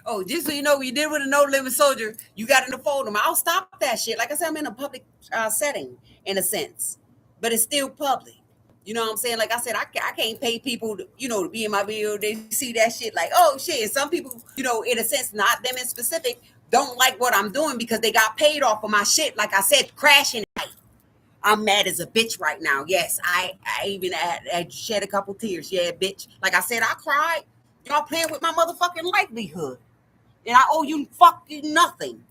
Oh, just so you know, you did with a no limit soldier, you got in the foldum. I'll stop that shit. Like I said, I'm in a public setting in a sense, but it's still public. You know what I'm saying? Like I said, I can't pay people, to be in my video. They see that shit like, oh shit. And some people, in a sense, not them in specific, don't like what I'm doing because they got paid off of my shit. Like I said, crashing. I'm mad as a bitch right now. Yes, I even had shed a couple tears. Yeah, bitch. Like I said, I cried. Y'all playing with my motherfucking livelihood. And I owe you fucking nothing.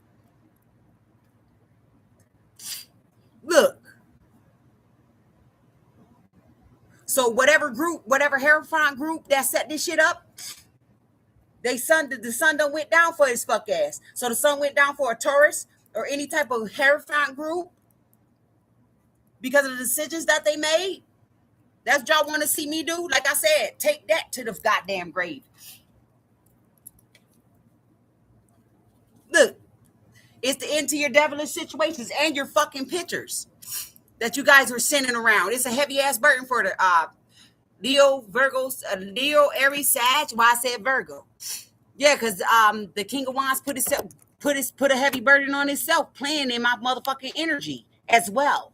Look. So whatever Hierophant group that set this shit up, the sun done went down for his fuck ass. So the sun went down for a Taurus or any type of Hierophant group because of the decisions that they made. That's what y'all want to see me do. Like I said, take that to the goddamn grave. Look, it's the end to your devilish situations and your fucking pictures that you guys were sending around. It's a heavy ass burden for the Leo, Virgos, Leo, Aries, Sag. Why I said Virgo? Yeah, because the King of Wands put a heavy burden on himself, playing in my motherfucking energy as well.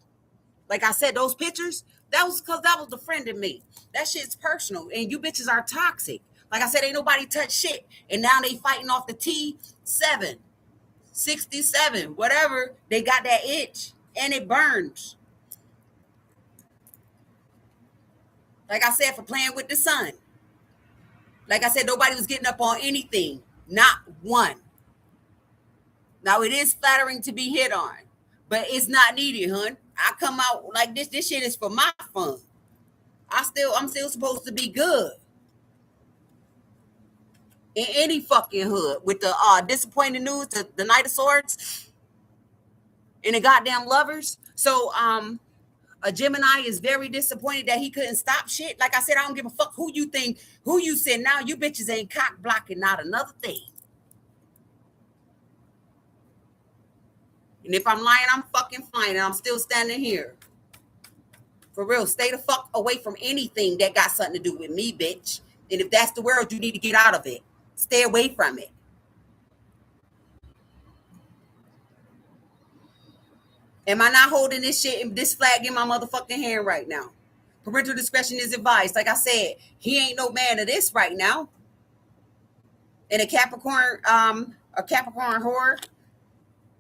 Like I said, those pictures, that was because that was the friend in me. That shit's personal, and you bitches are toxic. Like I said, ain't nobody touch shit, and now they fighting off the T7, 67, whatever. They got that itch, and it burns. Like I said, for playing with the sun. Like I said, nobody was getting up on anything. Not one. Now, it is flattering to be hit on, but it's not needed, hun. I come out like this. This shit is for my fun. I'm still supposed to be good. In any fucking hood. With the disappointing news, the Knight of Swords, and the goddamn lovers. So, a Gemini is very disappointed that he couldn't stop shit. Like I said, I don't give a fuck who you send now. You bitches ain't cock blocking not another thing. And if I'm lying, I'm fucking fine. And I'm still standing here. For real, stay the fuck away from anything that got something to do with me, bitch. And if that's the world, you need to get out of it. Stay away from it. Am I not holding this shit and this flag in my motherfucking hand right now? Parental discretion is advised. Like I said, he ain't no man of this right now. And a Capricorn whore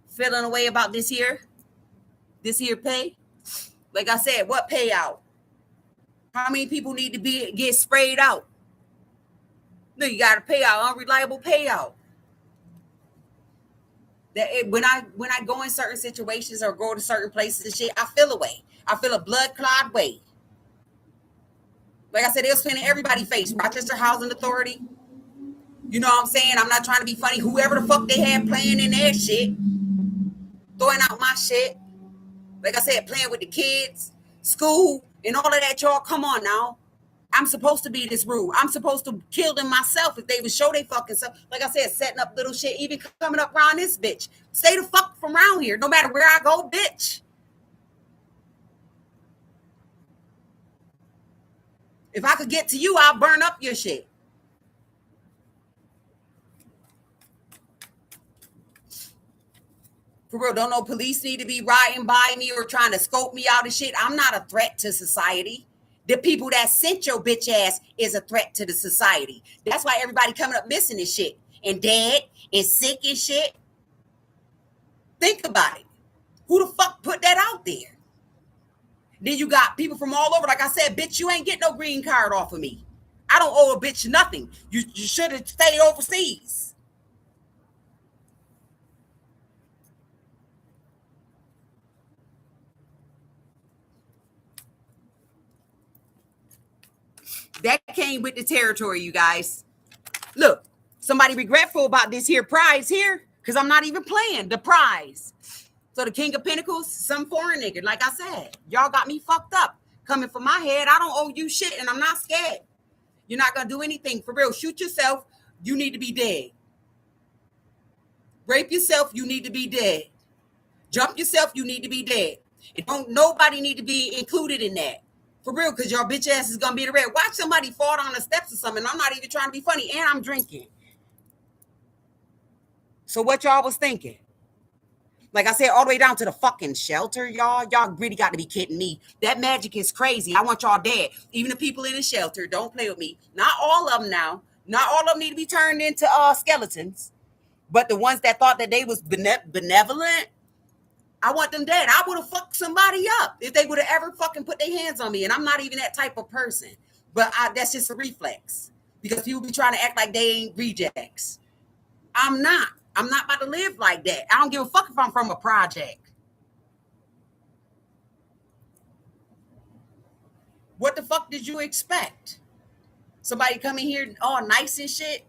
feeling a way about this here pay. Like I said, what payout? How many people need to get sprayed out? No, you got to pay out, unreliable payout. When I go in certain situations or go to certain places and shit, I feel a way. I feel a blood clot way. Like I said, they was playing in everybody's face. Rochester Housing Authority. You know what I'm saying? I'm not trying to be funny. Whoever the fuck they had playing in their shit, throwing out my shit. Like I said, playing with the kids, school, and all of that, y'all. Come on now. I'm supposed to be this rude. I'm supposed to kill them myself if they would show they fucking self. Like I said, setting up little shit, even coming up around this bitch. Stay the fuck from around here, no matter where I go, bitch. If I could get to you, I'll burn up your shit. For real, don't know police need to be riding by me or trying to scope me out and shit. I'm not a threat to society. The people that sent your bitch ass is a threat to the society. That's why everybody coming up missing and shit and dead and sick and shit. Think about it. Who the fuck put that out there? Then you got people from all over. Like I said, bitch, you ain't get no green card off of me. I don't owe a bitch nothing. You should have stayed overseas. That came with the territory, you guys. Look, somebody regretful about this here prize here because I'm not even playing the prize. So the King of Pentacles, some foreign nigga. Like I said, y'all got me fucked up. Coming from my head, I don't owe you shit and I'm not scared. You're not going to do anything. For real, shoot yourself, you need to be dead. Rape yourself, you need to be dead. Jump yourself, you need to be dead. And don't nobody need to be included in that. For real, because your bitch ass is going to be the red. Watch somebody fall down the steps or something. I'm not even trying to be funny. And I'm drinking. So what y'all was thinking? Like I said, all the way down to the fucking shelter, y'all. Y'all really got to be kidding me. That magic is crazy. I want y'all dead. Even the people in the shelter, don't play with me. Not all of them now. Not all of them need to be turned into skeletons. But the ones that thought that they was benevolent, I want them dead. I would have fucked somebody up if they would have ever fucking put their hands on me. And I'm not even that type of person. But that's just a reflex. Because people be trying to act like they ain't rejects. I'm not. I'm not about to live like that. I don't give a fuck if I'm from a project. What the fuck did you expect? Somebody come in here all nice and shit?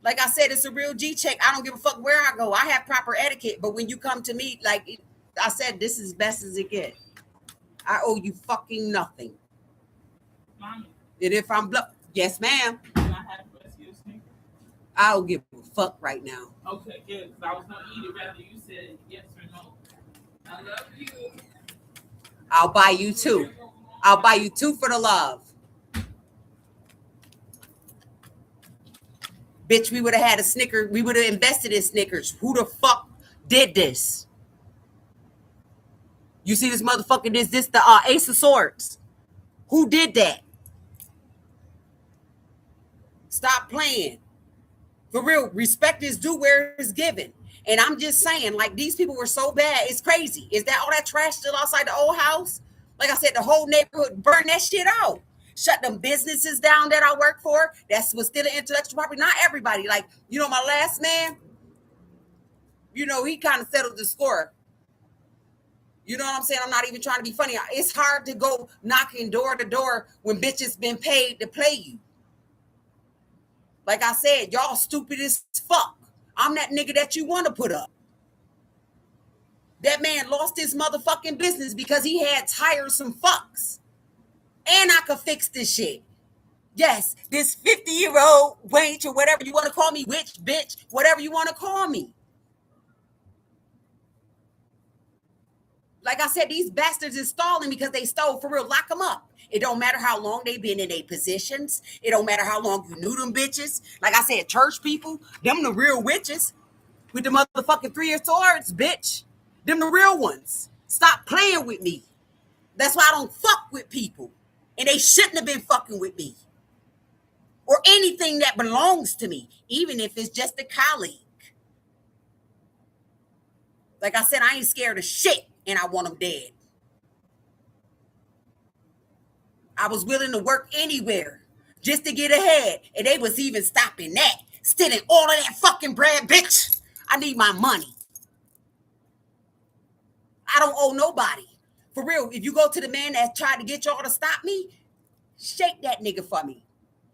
Like I said, it's a real G check. I don't give a fuck where I go. I have proper etiquette. But when you come to me, like I said, this is best as it get. I owe you fucking nothing. Mommy, And if I'm yes, ma'am. can I have the rest of your sneakers? I don't give a fuck right now. Okay, good. Because I was going to eat it rather you said yes or no. I love you. I'll buy you two. I'll buy you two for the love. Bitch, we would have had a Snicker. We would have invested in Snickers. Who the fuck did this? You see this motherfucker? This the Ace of Swords. Who did that? Stop playing. For real, respect is due where it's given. And I'm just saying, like, these people were so bad. It's crazy. Is that all that trash still outside the old house? Like I said, the whole neighborhood burn that shit out. Shut them businesses down that I work for. That's what's still an intellectual property. Not everybody. Like, my last man, he kind of settled the score. You know what I'm saying? I'm not even trying to be funny. It's hard to go knocking door to door when bitches been paid to play you. Like I said, y'all stupid as fuck. I'm that nigga that you want to put up. That man lost his motherfucking business because he had tiresome fucks. And I could fix this shit. Yes, this 50-year-old wench or whatever you want to call me, witch, bitch, whatever you want to call me. Like I said, these bastards is stalling because they stole. For real, lock them up. It don't matter how long they've been in their positions. It don't matter how long you knew them bitches. Like I said, church people, them the real witches with the motherfucking 3 of swords, bitch. Them the real ones. Stop playing with me. That's why I don't fuck with people. And they shouldn't have been fucking with me. Or anything that belongs to me, even if it's just a colleague. Like I said, I ain't scared of shit, and I want them dead. I was willing to work anywhere just to get ahead, and they was even stopping that. Stealing all of that fucking bread, bitch. I need my money. I don't owe nobody. For real, if you go to the man that tried to get y'all to stop me, shake that nigga for me.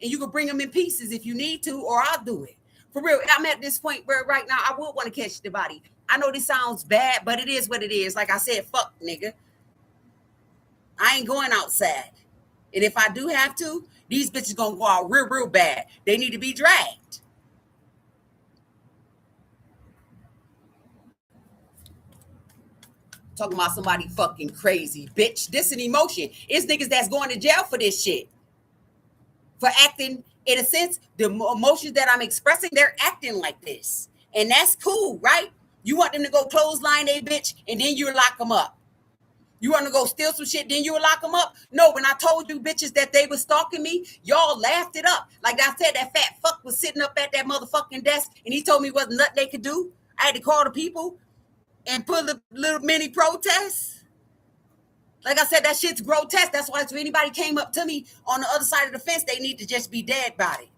And you can bring him in pieces if you need to, or I'll do it. For real, I'm at this point where right now I would want to catch the body. I know this sounds bad, but it is what it is. Like I said, fuck, nigga. I ain't going outside. And if I do have to, these bitches gonna go out real, real bad. They need to be dragged. Talking about somebody fucking crazy, bitch. This an emotion. It's niggas that's going to jail for this shit. For acting, in a sense, the emotions that I'm expressing, they're acting like this. And that's cool, right? You want them to go clothesline a bitch, and then you lock them up. You want to go steal some shit, then you will lock them up? No, when I told you bitches that they was stalking me, y'all laughed it up. Like I said, that fat fuck was sitting up at that motherfucking desk, and he told me wasn't nothing they could do. I had to call the people and put a little mini protest. Like I said, that shit's grotesque. That's why if anybody came up to me on the other side of the fence, they need to just be dead about it.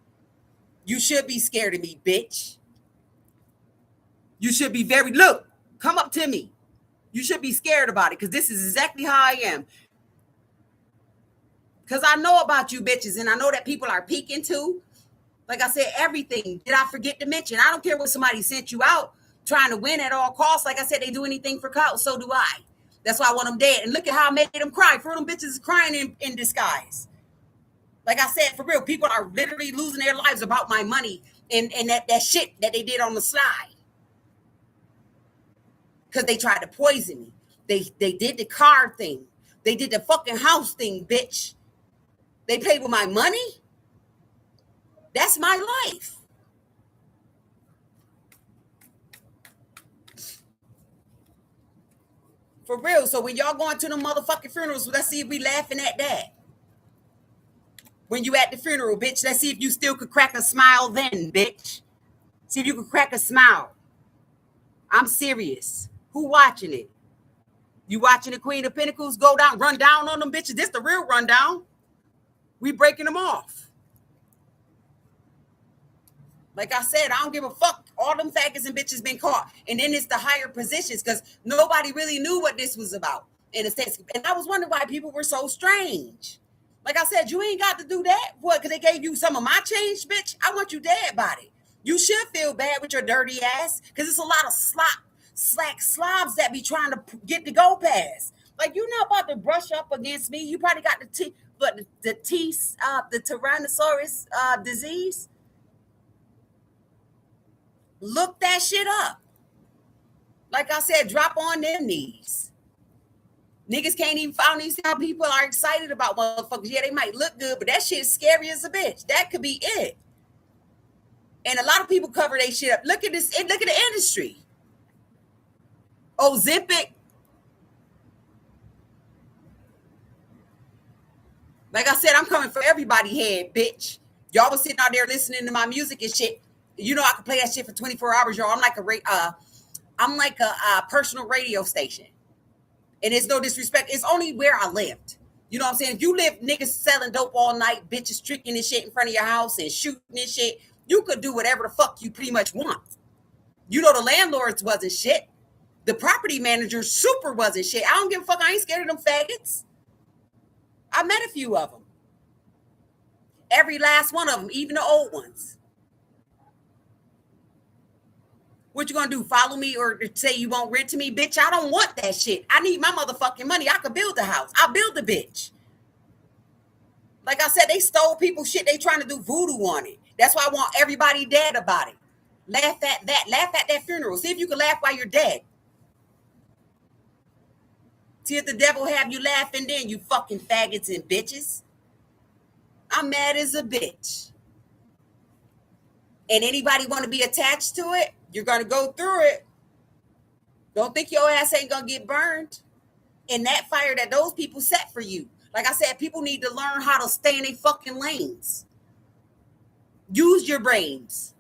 You should be scared of me, bitch. You should be look, come up to me. You should be scared about it because this is exactly how I am. Because I know about you bitches and I know that people are peeking too. Like I said, everything. Did I forget to mention? I don't care what somebody sent you out trying to win at all costs. Like I said, they do anything for clout. So do I. That's why I want them dead. And look at how I made them cry. For them bitches is crying in disguise. Like I said, for real, people are literally losing their lives about my money and that shit that they did on the slide. Because they tried to poison me. They did the car thing. They did the fucking house thing, bitch. They played with my money. That's my life. For real. So when y'all going to the motherfucking funerals, let's see if we laughing at that. When you at the funeral, bitch, let's see if you still could crack a smile then, bitch. See if you could crack a smile. I'm serious. Who watching it? You watching the Queen of Pentacles go down, run down on them bitches? This the real rundown. We breaking them off. Like I said, I don't give a fuck. All them faggots and bitches been caught. And then it's the higher positions because nobody really knew what this was about. In a sense. And I was wondering why people were so strange. Like I said, you ain't got to do that. What? Because they gave you some of my change, bitch? I want you dead body. You should feel bad with your dirty ass because it's a lot of slack slobs that be trying to get the go pass. Like, you not about to brush up against me. You probably got the Tyrannosaurus disease. Look that shit up. Like I said, drop on them knees. Niggas can't even find these how people are excited about motherfuckers. Yeah, they might look good, but that shit's scary as a bitch. That could be it. And a lot of people cover their shit up. Look at this. Look at the industry. Ozempic. Like I said, I'm coming for everybody head, bitch. Y'all was sitting out there listening to my music and shit. You know I can play that shit for 24 hours, y'all. I'm like a personal radio station. And it's no disrespect. It's only where I lived. You know what I'm saying? If you live niggas selling dope all night, bitches tricking and shit in front of your house and shooting and shit, you could do whatever the fuck you pretty much want. You know the landlords wasn't shit. The property manager super wasn't shit. I don't give a fuck. I ain't scared of them faggots. I met a few of them. Every last one of them, even the old ones. What you gonna do? Follow me or say you won't rent to me? Bitch, I don't want that shit. I need my motherfucking money. I could build a house. I'll build a bitch. Like I said, they stole people's shit. They trying to do voodoo on it. That's why I want everybody dead about it. Laugh at that. Laugh at that funeral. See if you can laugh while you're dead. See if the devil have you laughing then, you fucking faggots and bitches. I'm mad as a bitch. And anybody want to be attached to it, you're going to go through it. Don't think your ass ain't going to get burned in that fire that those people set for you. Like I said, people need to learn how to stay in their fucking lanes. Use your brains.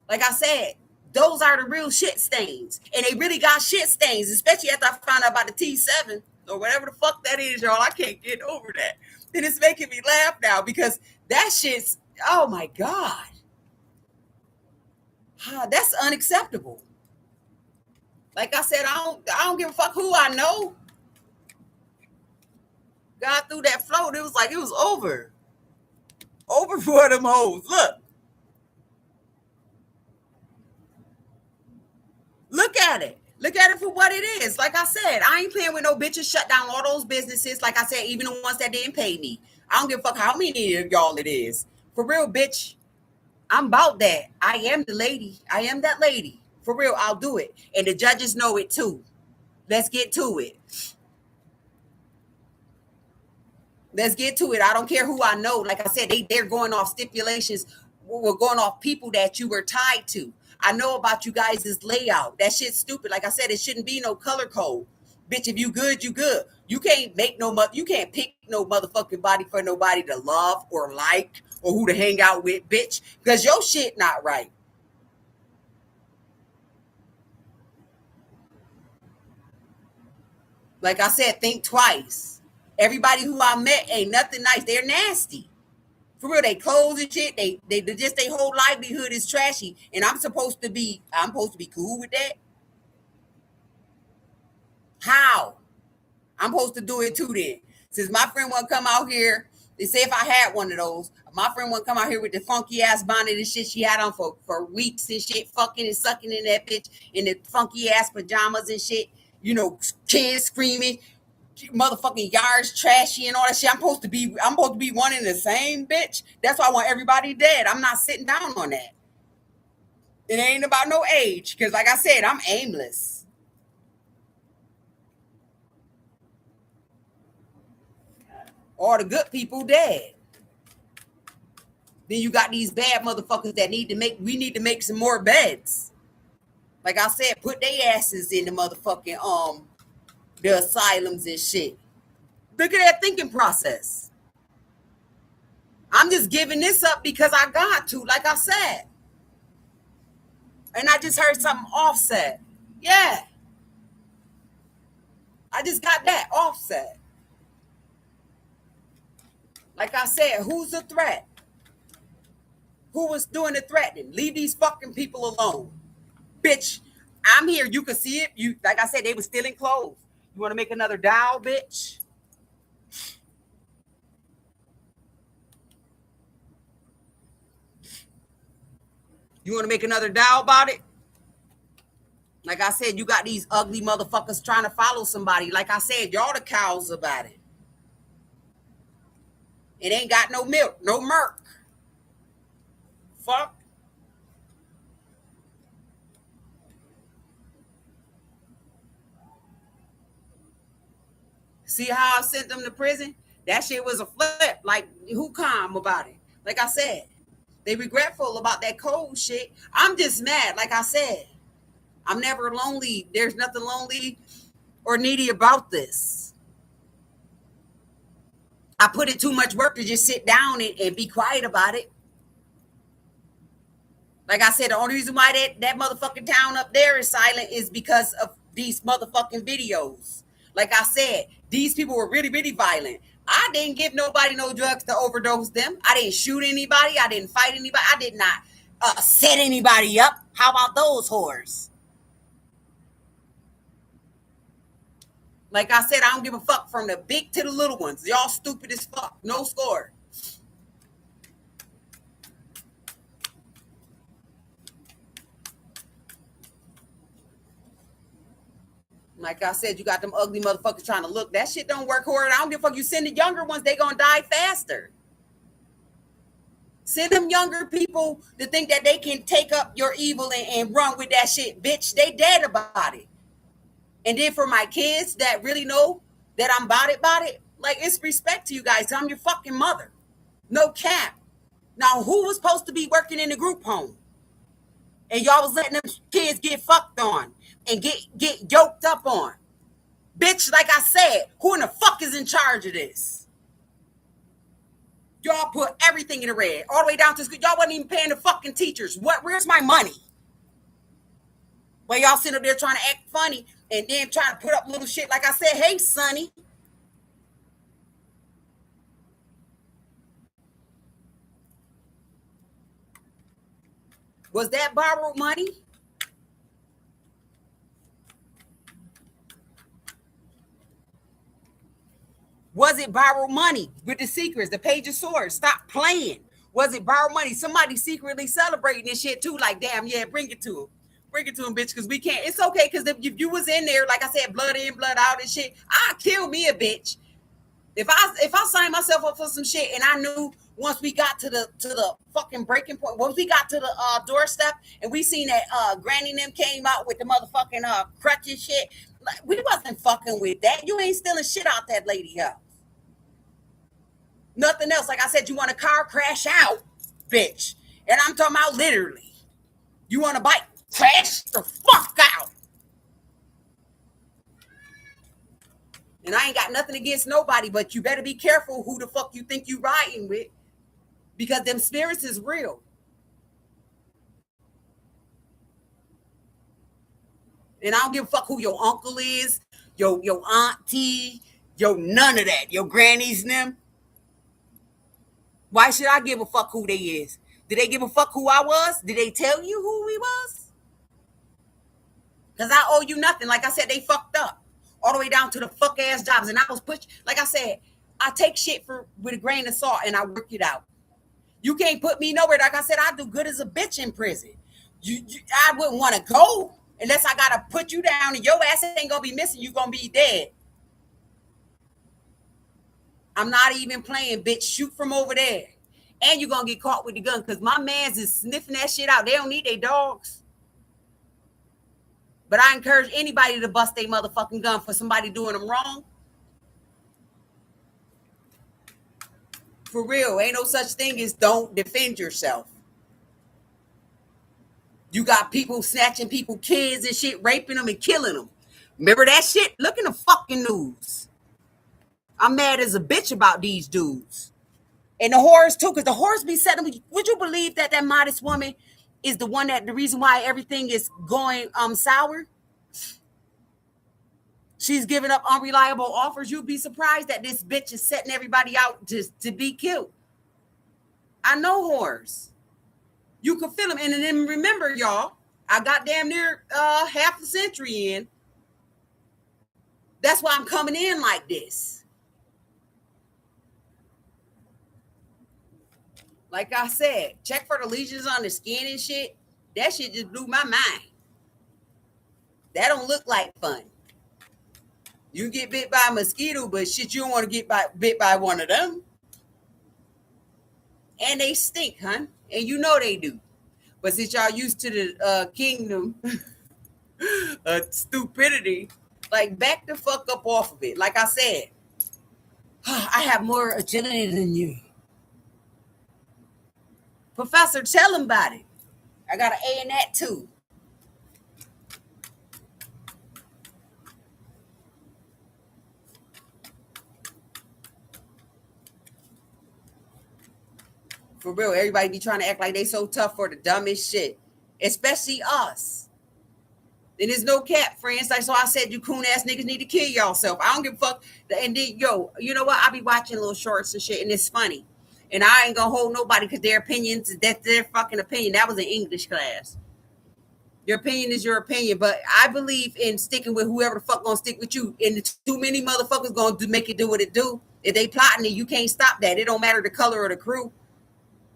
Like I said, those are the real shit stains. And they really got shit stains, especially after I found out about the T7 or whatever the fuck that is, y'all. I can't get over that. And it's making me laugh now because that shit's, oh my God. That's unacceptable. Like I said, I don't give a fuck who I know. Got through that float. It was like it was over. Over for them hoes. Look at it. Look at it for what it is. Like I said, I ain't playing with no bitches. Shut down all those businesses. Like I said, even the ones that didn't pay me. I don't give a fuck how many of y'all it is. For real, bitch. I'm about that. I am the lady. I am that lady. For real, I'll do it. And the judges know it too. Let's get to it. Let's get to it. I don't care who I know. Like I said, they're going off stipulations. We're going off people that you were tied to. I know about you guys' layout. That shit's stupid. Like I said, it shouldn't be no color code. Bitch, if you good, you good. You can't you can't pick no motherfucking body for nobody to love or like or who to hang out with, bitch. Because your shit not right. Like I said, think twice. Everybody who I met ain't nothing nice. They're nasty. For real, they clothes and shit. They just their whole livelihood is trashy. And I'm supposed to be cool with that. How? I'm supposed to do it too then. Since my friend won't come out here, they say if I had one of those, my friend won't come out here with the funky ass bonnet and shit she had on for weeks and shit, fucking and sucking in that bitch in the funky ass pajamas and shit. You know, kids screaming, motherfucking yards trashy and all that shit. I'm supposed to be one in the same, bitch. That's why I want everybody dead. I'm not sitting down on that. It ain't about no age, because like I said, I'm aimless. All the good people dead. Then you got these bad motherfuckers that we need to make some more beds. Like I said, put their asses in the motherfucking the asylums and shit. Look at that thinking process. I'm just giving this up because I got to, like I said. And I just heard something offset. Yeah, I just got that offset. Like I said, who's the threat? Who was doing the threatening? Leave these fucking people alone. Bitch, I'm here. You can see it. You, like I said, they were stealing clothes. You want to make another dial, bitch? You want to make another dial about it? Like I said, you got these ugly motherfuckers trying to follow somebody. Like I said, y'all the cows about it. It ain't got no milk, no murk. Fuck. See how I sent them to prison? That shit was a flip. Like, who calm about it? Like I said, they regretful about that cold shit. I'm just mad. Like I said, I'm never lonely. There's nothing lonely or needy about this. I put in too much work to just sit down and be quiet about it. Like I said, the only reason why that motherfucking town up there is silent is because of these motherfucking videos. Like I said, these people were really, really violent. I didn't give nobody no drugs to overdose them. I didn't shoot anybody. I didn't fight anybody. I did not set anybody up. How about those whores? Like I said, I don't give a fuck from the big to the little ones. Y'all stupid as fuck. No score. Like I said, you got them ugly motherfuckers trying to look. That shit don't work, hard. I don't give a fuck. You send the younger ones, they gonna die faster. Send them younger people to think that they can take up your evil and run with that shit. Bitch, they dead about it. And then for my kids that really know that I'm about it, like, it's respect to you guys. I'm your fucking mother. No cap. Now, who was supposed to be working in the group home? And y'all was letting them kids get fucked on and get yoked up on. Bitch, like I said, who in the fuck is in charge of this? Y'all put everything in the red, all the way down to school. Y'all wasn't even paying the fucking teachers. Where's my money? Well, y'all sitting up there trying to act funny and then trying to put up little shit. Like I said, hey, Sonny. Was that borrowed money? Was it borrowed money with the secrets, the page of swords? Stop playing. Was it borrowed money? Somebody secretly celebrating this shit too. Like, damn, yeah, bring it to him. Bring it to him, bitch, because we can't. It's okay, because if you was in there, like I said, blood in, blood out and shit, I'd kill me a bitch. If I signed myself up for some shit and I knew once we got to the fucking breaking point, once we got to the doorstep and we seen that Granny and them came out with the motherfucking crutches shit, like, we wasn't fucking with that. You ain't stealing shit out that lady house. Nothing else. Like I said, you want a car, crash out, bitch. And I'm talking about literally. You want a bike, crash the fuck out. And I ain't got nothing against nobody, but you better be careful who the fuck you think you riding with, because them spirits is real. And I don't give a fuck who your uncle is, your auntie, your none of that, your grannies and them. Why should I give a fuck who they is? Did they give a fuck who I was? Did they tell you who we was? Because I owe you nothing. Like I said, they fucked up all the way down to the fuck ass jobs. And I was pushed. Like I said, I take shit with a grain of salt and I work it out. You can't put me nowhere. Like I said, I do good as a bitch in prison. I wouldn't want to go unless I got to put you down and your ass ain't going to be missing. You going to be dead. I'm not even playing, bitch. Shoot from over there. And you're going to get caught with the gun because my mans is sniffing that shit out. They don't need their dogs. But I encourage anybody to bust their motherfucking gun for somebody doing them wrong. For real, ain't no such thing as don't defend yourself. You got people snatching people kids and shit, raping them and killing them. Remember that shit? Look in the fucking news. I'm mad as a bitch about these dudes. And the whores too, because the whores be setting. Would you believe that that modest woman is the one that the reason why everything is going sour? She's giving up unreliable offers. You'd be surprised that this bitch is setting everybody out to be killed. I know whores. You can feel them. And then remember, y'all, I got damn near half a century in. That's why I'm coming in like this. Like I said, check for the lesions on the skin and shit. That shit just blew my mind. That don't look like fun. You get bit by a mosquito, but shit, you don't want to get bit by one of them. And they stink, huh? And you know they do. But since y'all used to the kingdom stupidity, like back the fuck up off of it. Like I said, I have more agility than you. Professor, tell him about it. I got an A in that too. For real, everybody be trying to act like they so tough for the dumbest shit, especially us. And there's no cap, friends. Like so, I said, you coon ass niggas need to kill yourself. I don't give a fuck. And then, yo, you know what? I be watching little shorts and shit, and it's funny. And I ain't gonna hold nobody because their opinions, that's their fucking opinion. That was an English class. Your opinion is your opinion, but I believe in sticking with whoever the fuck gonna stick with you. And too many motherfuckers gonna make it do what it do. If they plotting it, you can't stop that. It don't matter the color of the crew.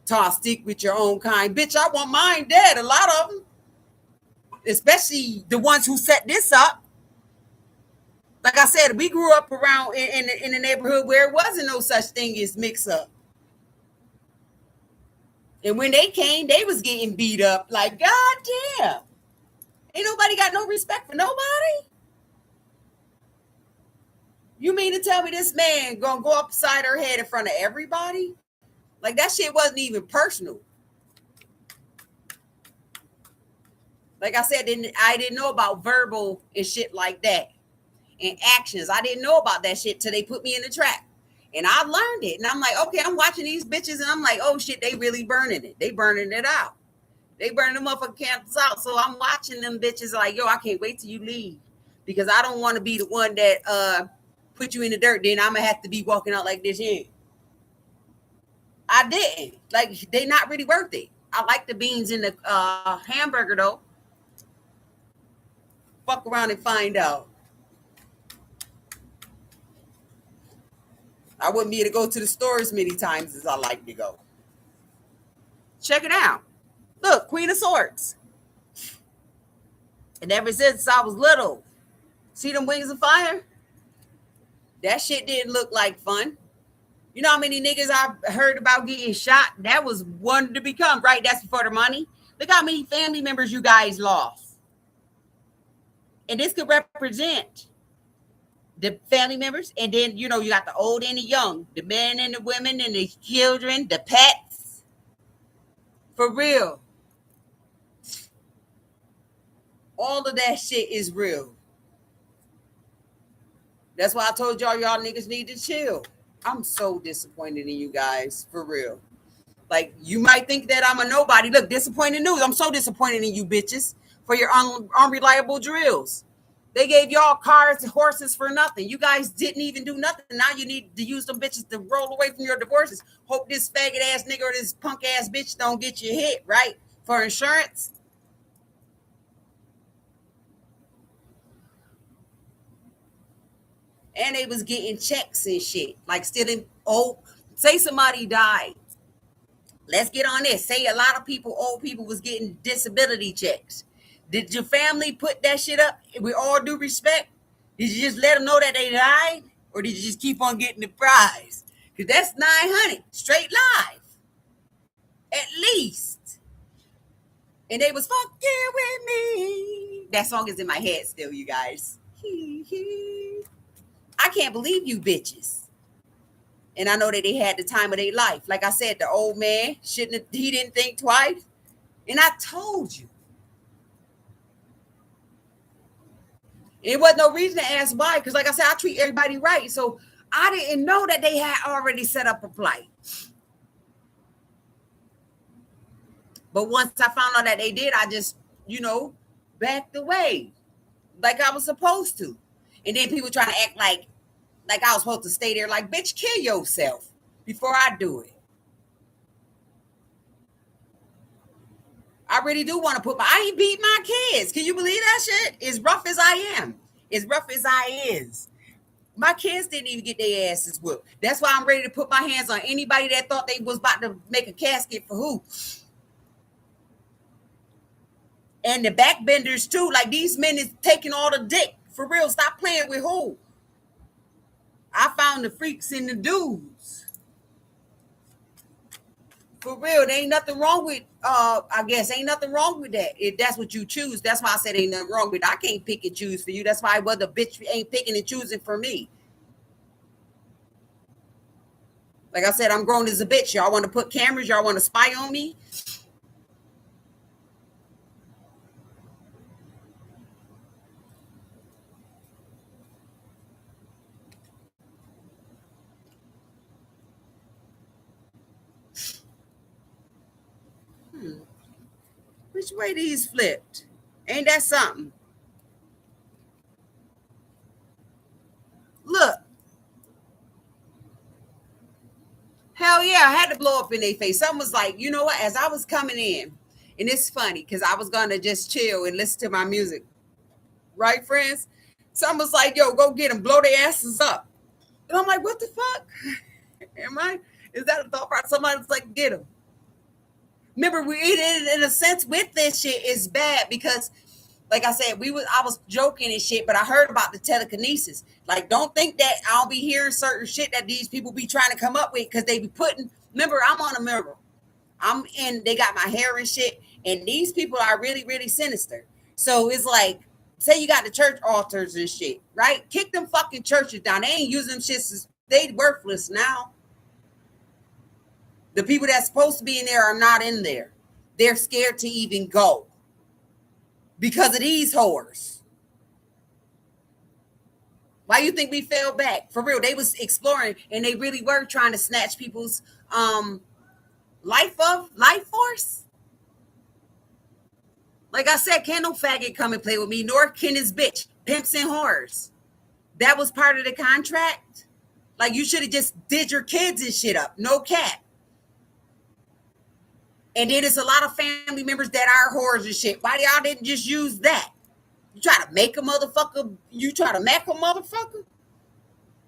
Toss stick with your own kind, bitch. I want mine dead. A lot of them, especially the ones who set this up. Like I said, we grew up around in the neighborhood where it wasn't no such thing as mix up. And when they came, they was getting beat up. Like, God damn. Ain't nobody got no respect for nobody. You mean to tell me this man gonna go upside her head in front of everybody? Like that shit wasn't even personal. Like I said, I didn't know about verbal and shit like that. And actions. I didn't know about that shit till they put me in the trap. And I learned it. And I'm like, okay, I'm watching these bitches and I'm like, oh shit, they really burning it. They burning it out. They burning the motherfucking candles out. So I'm watching them bitches like, yo, I can't wait till you leave. Because I don't want to be the one that put you in the dirt. Then I'm gonna have to be walking out like this here. I didn't. Like, they not really worth it. I like the beans in the hamburger though. Fuck around and find out. I wouldn't be able to go to the store as many times as I like to go. Check it out. Look, Queen of Swords. And ever since I was little, see them wings of fire? That shit didn't look like fun. You know how many niggas I heard about getting shot? That was one to become, right? That's for the money. Look how many family members you guys lost. And this could represent the family members. And then, you know, you got the old and the young, the men and the women and the children, the pets. For real. All of that shit is real. That's why I told y'all niggas need to chill. I'm so disappointed in you guys, for real. Like, you might think that I'm a nobody. Look, disappointing news. I'm so disappointed in you bitches for your unreliable drills. They gave y'all cars and horses for nothing. You guys didn't even do nothing. Now you need to use them bitches to roll away from your divorces. Hope this faggot ass nigga or this punk ass bitch don't get you hit, right? For insurance. And they was getting checks and shit. Like stealing, say somebody died. Let's get on this. Say a lot of people, old people, was getting disability checks. Did your family put that shit up with all due respect? Did you just let them know that they died? Or did you just keep on getting the prize? Because that's 900 straight live. At least. And they was fucking with me. That song is in my head still, you guys. I can't believe you bitches. And I know that they had the time of their life. Like I said, the old man he didn't think twice. And I told you. It wasn't no reason to ask why, because like I said, I treat everybody right. So I didn't know that they had already set up a flight. But once I found out that they did, I just, backed away like I was supposed to. And then people trying to act like I was supposed to stay there. Like, bitch, kill yourself before I do it. I really do want to I ain't beat my kids. Can you believe that shit? As rough as I am, as rough as I is, my kids didn't even get their asses whooped. That's why I'm ready to put my hands on anybody that thought they was about to make a casket for who. And the backbenders too. Like, these men is taking all the dick. For real, stop playing with who. I found the freaks in the dudes. For real, there ain't nothing wrong with, I guess, ain't nothing wrong with that. If that's what you choose, that's why I said ain't nothing wrong with it. I can't pick and choose for you. That's why the bitch ain't picking and choosing for me. Like I said, I'm grown as a bitch. Y'all want to put cameras? Y'all want to spy on me? Which way these flipped? Ain't that something? Look. Hell yeah, I had to blow up in their face. Something was like, you know what? As I was coming in, and it's funny because I was going to just chill and listen to my music. Right, friends? Something was like, yo, go get them, blow their asses up. And I'm like, what the fuck? Am I? Is that a thought process? Somebody was like, get them. Remember, we in a sense with this shit is bad because, like I said, I was joking and shit, but I heard about the telekinesis. Like, don't think that I'll be hearing certain shit that these people be trying to come up with because they be putting. Remember, I'm on a mirror. I'm in. They got my hair and shit, and these people are really, really sinister. So it's like, say you got the church altars and shit, right? Kick them fucking churches down. They ain't using them shits. They worthless now. The people that's supposed to be in there are not in there. They're scared to even go because of these whores. Why you think we fell back? For real, they was exploring and they really were trying to snatch people's life force. Like I said, can no faggot come and play with me, nor can his bitch, pimps and whores. That was part of the contract. Like, you should have just did your kids and shit up. No cap. And then there's a lot of family members that are whores and shit. Why y'all didn't just use that? You try to make a motherfucker. You try to make a motherfucker.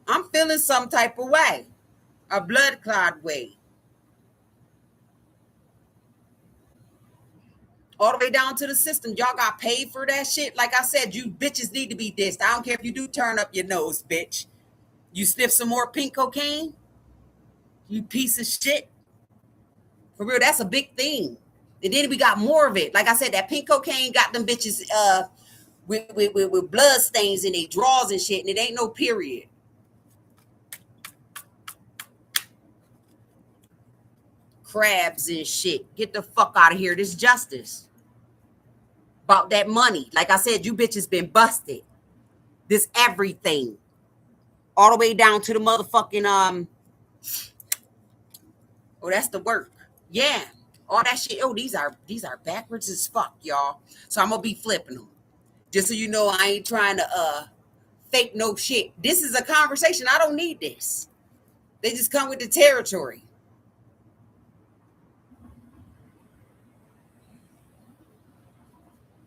I'm feeling some type of way. A blood clot way. All the way down to the system. Y'all got paid for that shit. Like I said, you bitches need to be dissed. I don't care if you do turn up your nose, bitch. You sniff some more pink cocaine? You piece of shit. For real, that's a big thing. And then we got more of it. Like I said, that pink cocaine got them bitches with blood stains in their drawers and shit, and it ain't no period. Crabs and shit. Get the fuck out of here. This justice. About that money. Like I said, you bitches been busted. This everything. All the way down to the motherfucking oh, that's the work. Yeah. All that shit. Oh, these are backwards as fuck, y'all. So I'm gonna be flipping them. Just so you know, I ain't trying to fake no shit. This is a conversation. I don't need this. They just come with the territory.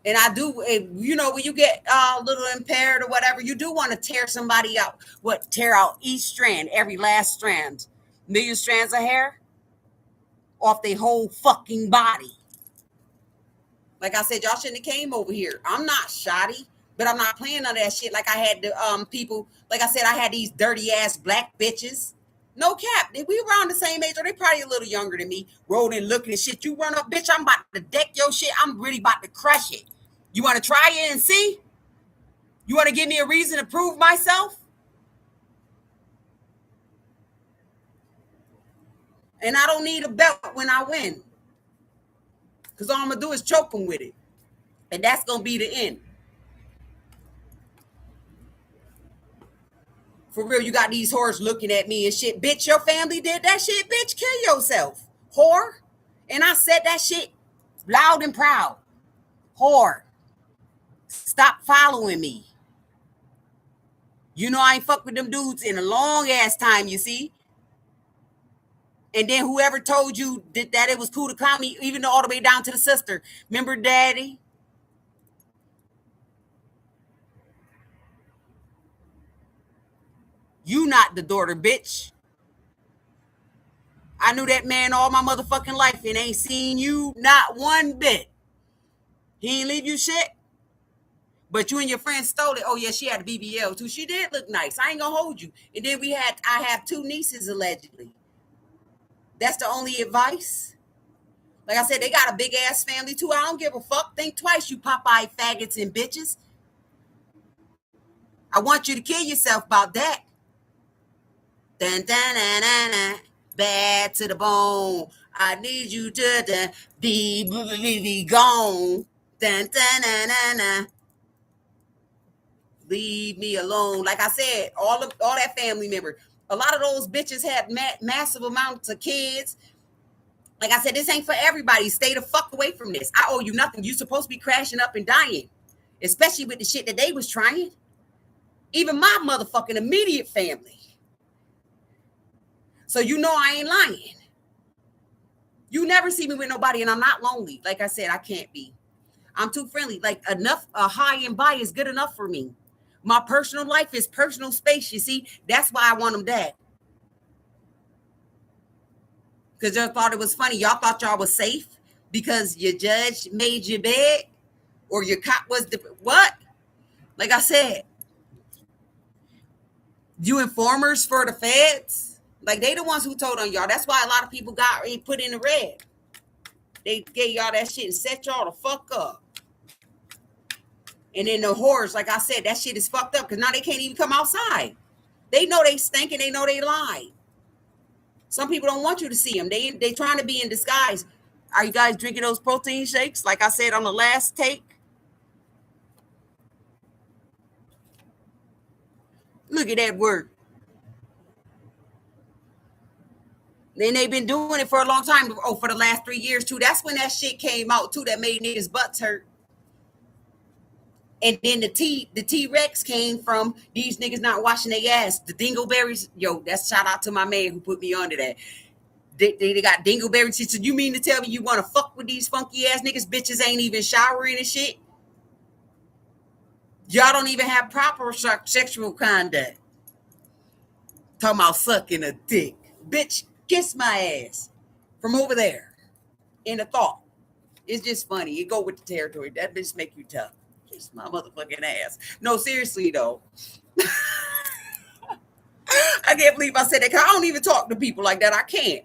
And I do, when you get a little impaired or whatever, you do want to tear somebody out. Tear out each strand, every last strand. Million strands of hair off their whole fucking body. Like I said, y'all shouldn't have came over here. I'm not shoddy, but I'm not playing none of that shit like I had the people. Like I said, I had these dirty ass black bitches. No cap. We around the same age, or they probably a little younger than me. Rolling, looking at shit. You run up, bitch, I'm about to deck your shit. I'm really about to crush it. You want to try it and see? You want to give me a reason to prove myself? And I don't need a belt when I win. Because all I'm going to do is choke them with it. And that's going to be the end. For real, you got these whores looking at me and shit. Bitch, your family did that shit, bitch. Kill yourself. Whore. And I said that shit loud and proud. Whore. Stop following me. You know I ain't fuck with them dudes in a long ass time, you see? And then whoever told you that it was cool to clown me, even all the way down to the sister. Remember daddy? You not the daughter, bitch. I knew that man all my motherfucking life and ain't seen you not one bit. He ain't leave you shit. But you and your friend stole it. Oh yeah, she had a BBL too. She did look nice. I ain't gonna hold you. And then I have 2 nieces allegedly. That's the only advice. Like I said, they got a big ass family too. I don't give a fuck. Think twice, you Popeye faggots and bitches. I want you to kill yourself about that. Dun, dun, dun, dun, dun. Bad to the bone. I need you to be gone. Dun, dun, dun, dun, dun. Leave me alone. Like I said, all that family member. A lot of those bitches had massive amounts of kids. Like I said, this ain't for everybody. Stay the fuck away from this. I owe you nothing. You supposed to be crashing up and dying, especially with the shit that they was trying. Even my motherfucking immediate family. So you know I ain't lying. You never see me with nobody, and I'm not lonely. Like I said, I can't be. I'm too friendly. Like enough, a high and by is good enough for me. My personal life is personal space. You see, that's why I want them dead. Because y'all thought it was funny. Y'all thought y'all was safe because your judge made your bed or your cop was the what? Like I said, you informers for the feds, like they the ones who told on y'all. That's why a lot of people got put in the red. They gave y'all that shit and set y'all the fuck up. And then the whores, like I said, that shit is fucked up because now they can't even come outside. They know they stink and they know they lie. Some people don't want you to see them. They trying to be in disguise. Are you guys drinking those protein shakes? Like I said on the last take. Look at that word. Then they've been doing it for a long time. Oh, for the last 3 years too. That's when that shit came out too. That made niggas butts hurt. And then the T-Rex came from these niggas not washing their ass. The dingleberries, yo, that's shout out to my man who put me onto that. They got dingleberries. She said, you mean to tell me you want to fuck with these funky ass niggas? Bitches ain't even showering and shit. Y'all don't even have proper sexual conduct. Talking about sucking a dick. Bitch, kiss my ass from over there in the thought. It's just funny. You go with the territory. That bitch make you tough. Kiss my motherfucking ass. No, seriously though. I can't believe I said that. I don't even talk to people like that. I can't.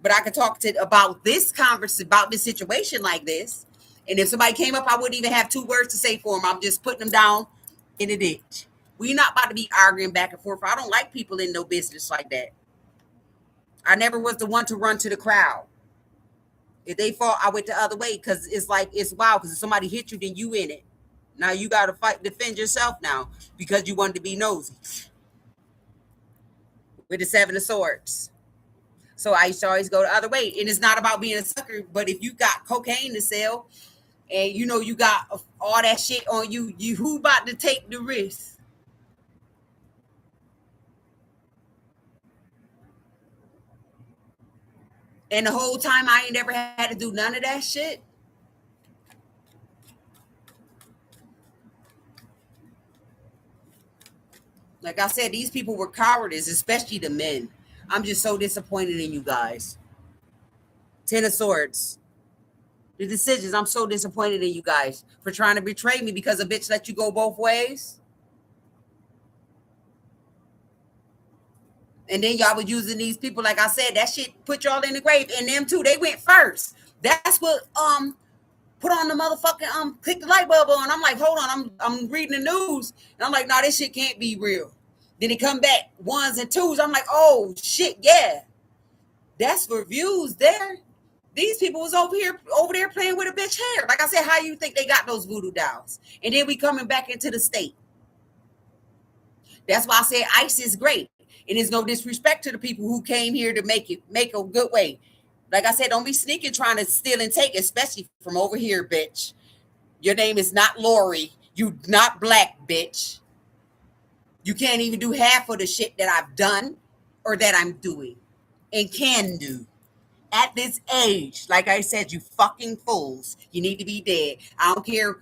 But I can talk to about this conversation, about this situation like this. And if somebody came up, I wouldn't even have 2 words to say for them. I'm just putting them down in the ditch. We not about to be arguing back and forth. I don't like people in no business like that. I never was the one to run to the crowd. If they fought, I went the other way because it's like it's wild. Because if somebody hit you, then you in it. Now you got to fight, defend yourself now because you wanted to be nosy with the 7 of swords. So I used to always go the other way. And it's not about being a sucker, but if you got cocaine to sell and you know you got all that shit on you, who about to take the risk? And the whole time I ain't never had to do none of that shit. Like I said, these people were cowardice, especially the men. I'm just so disappointed in you guys. 10 of swords. The decisions, I'm so disappointed in you guys for trying to betray me because a bitch let you go both ways. And then y'all was using these people, like I said, that shit put y'all in the grave. And them too, they went first. That's what put on the motherfucking click the light bulb on. I'm like, hold on, I'm reading the news. And I'm like, no, this shit can't be real. Then it come back 1s and 2s. I'm like, oh shit, yeah. That's for views there. These people was over there playing with a bitch hair. Like I said, how you think they got those voodoo dolls? And then we coming back into the state. That's why I say ICE is great. And there's no disrespect to the people who came here to make a good way. Like I said, don't be sneaking trying to steal and take, especially from over here, bitch. Your name is not Lori. You not black, bitch. You can't even do half of the shit that I've done or that I'm doing and can do. At this age, like I said, you fucking fools. You need to be dead. I don't care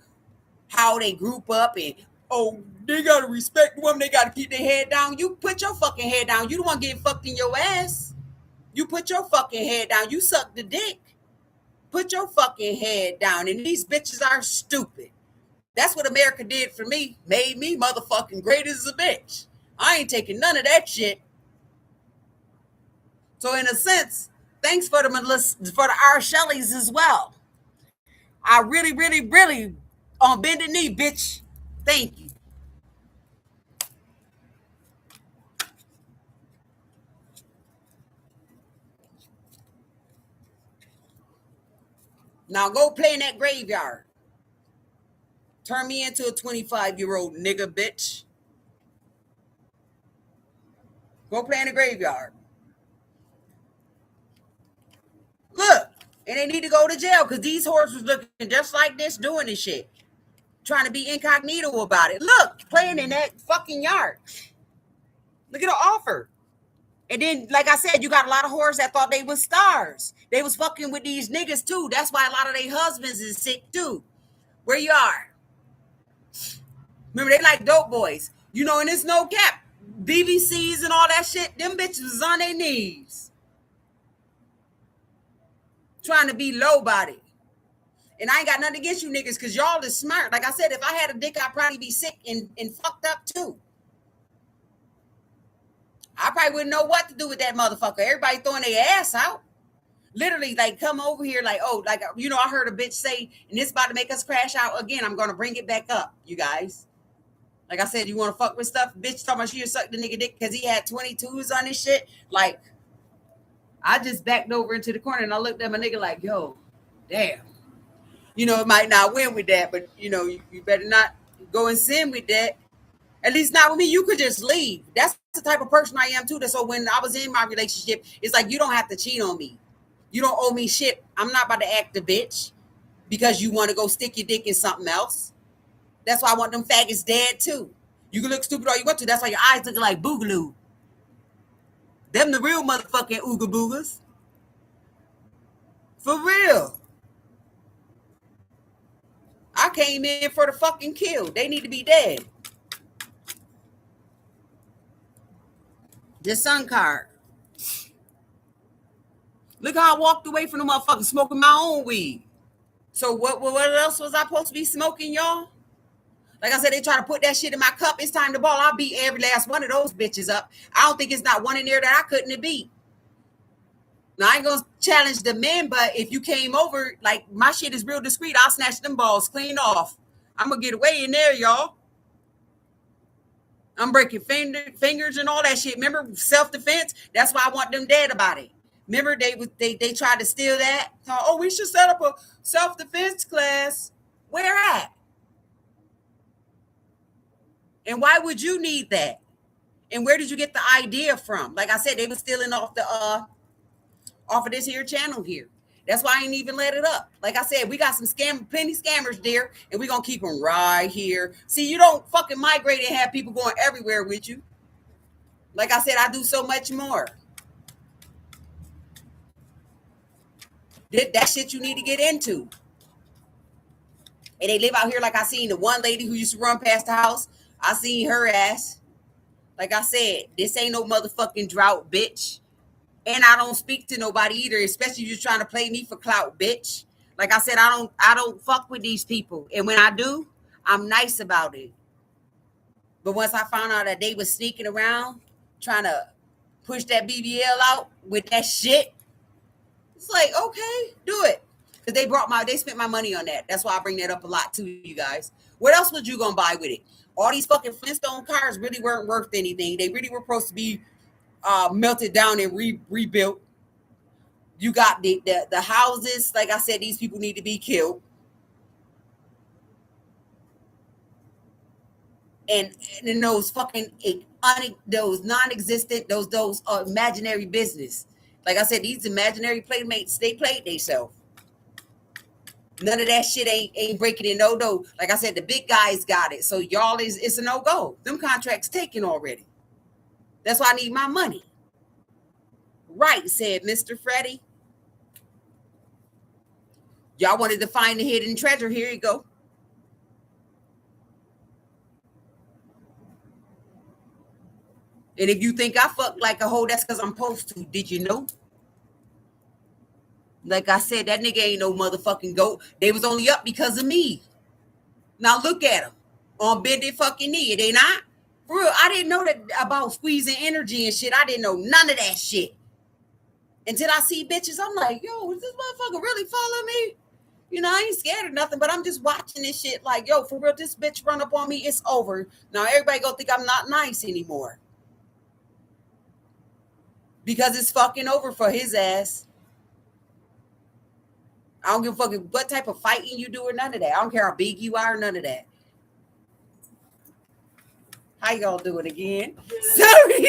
how they group up and oh, they gotta respect women, they gotta keep their head down. You put your fucking head down. You don't want to get fucked in your ass. You put your fucking head down. You suck the dick. Put your fucking head down. And these bitches are stupid. That's what America did for me. Made me motherfucking great as a bitch. I ain't taking none of that shit. So in a sense, thanks for the R. Shelleys as well. I really, really, really on bended knee, bitch. Thank you. Now go play in that graveyard. Turn me into a 25-year-old nigga, bitch. Go play in the graveyard. Look, and they need to go to jail because these whores was looking just like this doing this shit. Trying to be incognito about it. Look, playing in that fucking yard. Look at the offer. And then, like I said, you got a lot of whores that thought they was stars. They was fucking with these niggas too. That's why a lot of their husbands is sick too. Where you are? Remember, they like dope boys. You know, and it's no cap. BBCs and all that shit, them bitches was on their knees. Trying to be low body. And I ain't got nothing against you niggas because y'all is smart. Like I said, if I had a dick, I'd probably be sick and fucked up too. I probably wouldn't know what to do with that motherfucker. Everybody throwing their ass out. Literally, like, come over here, like, oh, like, you know, I heard a bitch say, and this about to make us crash out again. I'm going to bring it back up, you guys. Like I said, you want to fuck with stuff? Bitch talking about she sucked the nigga dick because he had 22s on his shit. Like, I just backed over into the corner and I looked at my nigga like, yo, damn. You know, it might not win with that, but, you know, you better not go and sin with that. At least not with me. You could just leave. That's the type of person I am, too. So when I was in my relationship, it's like, you don't have to cheat on me. You don't owe me shit. I'm not about to act a bitch because you want to go stick your dick in something else. That's why I want them faggots dead, too. You can look stupid all you want to. That's why your eyes looking like boogaloo. Them the real motherfucking ooga boogas. For real. I came in for the fucking kill. They need to be dead. The sun card. Look how I walked away from the motherfucker smoking my own weed. So what else was I supposed to be smoking, y'all? Like I said, they try to put that shit in my cup. It's time to ball. I'll beat every last one of those bitches up. I don't think it's not one in there that I couldn't have beat. Now, I ain't going to challenge the men, but if you came over, like, my shit is real discreet. I'll snatch them balls clean off. I'm going to get away in there, y'all. I'm breaking fingers and all that shit. Remember, self-defense? That's why I want them dead about it. Remember, they tried to steal that? Oh, we should set up a self-defense class. Where at? And why would you need that? And where did you get the idea from? Like I said, they were stealing off of this here channel here. That's why I ain't even let it up. Like I said, we got plenty scammers there, and we're gonna keep them right here. See, you don't fucking migrate and have people going everywhere with you. Like I said, I do so much more. That shit you need to get into. And they live out here like I seen the one lady who used to run past the house. I seen her ass. Like I said, this ain't no motherfucking drought, bitch. And I don't speak to nobody either, especially if you're trying to play me for clout, bitch. Like I said, I don't fuck with these people. And when I do, I'm nice about it. But once I found out that they was sneaking around trying to push that BBL out with that shit, it's like, okay, do it. Because they spent my money on that. That's why I bring that up a lot to you guys. What else was you gonna buy with it? All these fucking Flintstone cars really weren't worth anything. They really were supposed to be melted down and rebuilt. You got the houses. Like I said, these people need to be killed. and in those fucking those non-existent, those imaginary business. Like I said, these imaginary playmates, they played themselves. None of that shit ain't breaking in no. Like I said, the big guys got it. So y'all it's a no go. Them contracts taken already. That's why I need my money. Right, said Mr. Freddie. Y'all wanted to find the hidden treasure. Here you go. And if you think I fuck like a hoe, that's because I'm supposed to. Did you know? Like I said, that nigga ain't no motherfucking goat. They was only up because of me. Now look at him on bended fucking knee. It ain't not. For real, I didn't know that about squeezing energy and shit. I didn't know none of that shit. Until I see bitches, I'm like, yo, is this motherfucker really follow me? You know, I ain't scared of nothing, but I'm just watching this shit like, yo, for real, this bitch run up on me, it's over. Now everybody gonna think I'm not nice anymore. Because it's fucking over for his ass. I don't give a fuck what type of fighting you do or none of that. I don't care how big you are, none of that. How y'all doing again? Sorry.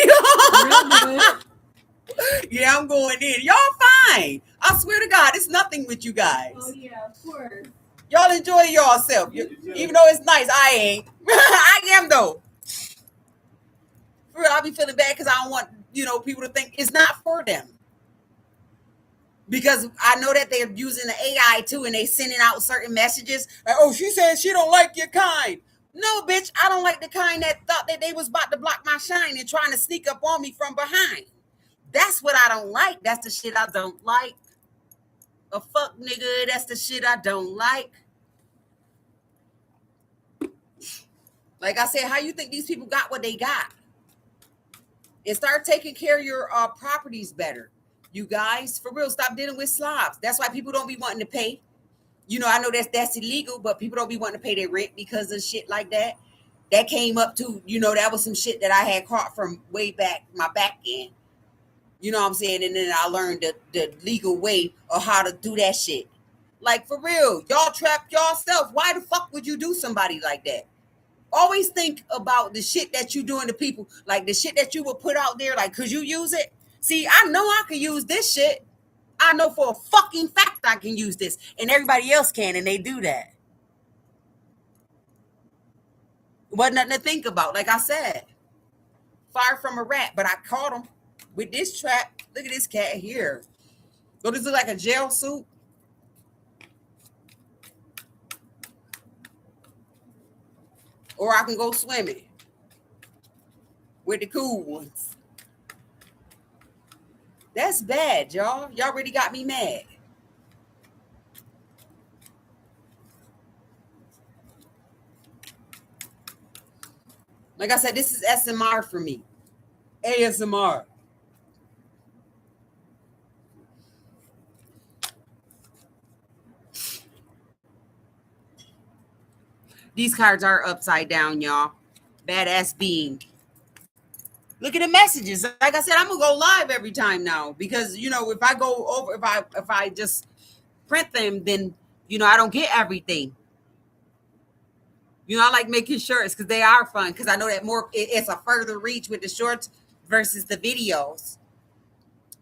Yeah, I'm going in. Y'all fine. I swear to God, it's nothing with you guys. Oh yeah, of course. Y'all enjoy yourself. Even though it's nice, I ain't. I am though. For real, I be feeling bad because I don't want, people to think it's not for them. Because I know that they're using the AI too, and they sending out certain messages like, "Oh, she said she don't like your kind." No, bitch, I don't like the kind that thought that they was about to block my shine and trying to sneak up on me from behind. That's what I don't like. That's the shit I don't like. A fuck nigga, that's the shit I don't like. Like I said, how you think these people got what they got? And start taking care of your properties better. You guys, for real, stop dealing with slobs. That's why people don't be wanting to pay. I know that's illegal, but people don't be wanting to pay their rent because of shit like that. That came up too. That was some shit that I had caught from way back, my back end. You know what I'm saying? And then I learned the legal way of how to do that shit. Like, for real, y'all trap yourself. Why the fuck would you do somebody like that? Always think about the shit that you doing to people. Like the shit that you will put out there. Like, could you use it? See, I know I could use this shit. I know for a fucking fact I can use this. And everybody else can, and they do that. Wasn't nothing to think about. Like I said, far from a rat, but I caught him with this trap. Look at this cat here. Does this look like a jail suit? Or I can go swimming with the cool ones. That's bad, y'all. Y'all really got me mad. Like I said, this is SMR for me. ASMR. These cards are upside down, y'all. Badass being. Look at the messages. Like I said, I'm gonna go live every time now because if I go over, if I just print them, then I don't get everything. I like making shorts because they are fun because I know that it's a further reach with the shorts versus the videos.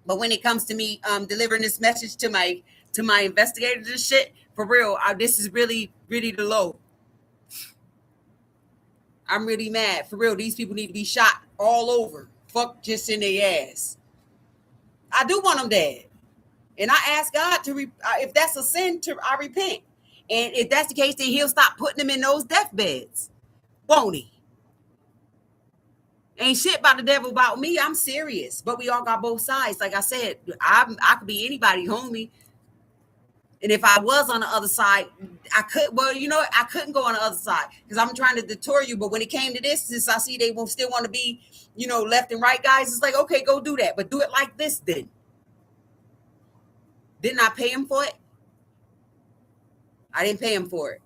But when it comes to me delivering this message to my investigators and shit, for real, this is really, really the low. I'm really mad. For real, these people need to be shot all over. Fuck just in their ass. I do want them dead. And I ask God to, if that's a sin, I repent. And if that's the case, then he'll stop putting them in those deathbeds. Won't he? Ain't shit about the devil about me. I'm serious. But we all got both sides. Like I said, I could be anybody, homie. And if I was on the other side, I couldn't go on the other side because I'm trying to deter you. But when it came to this, since I see they will still want to be, left and right guys, it's like, okay, go do that. But do it like this then. Didn't I pay him for it? I didn't pay him for it.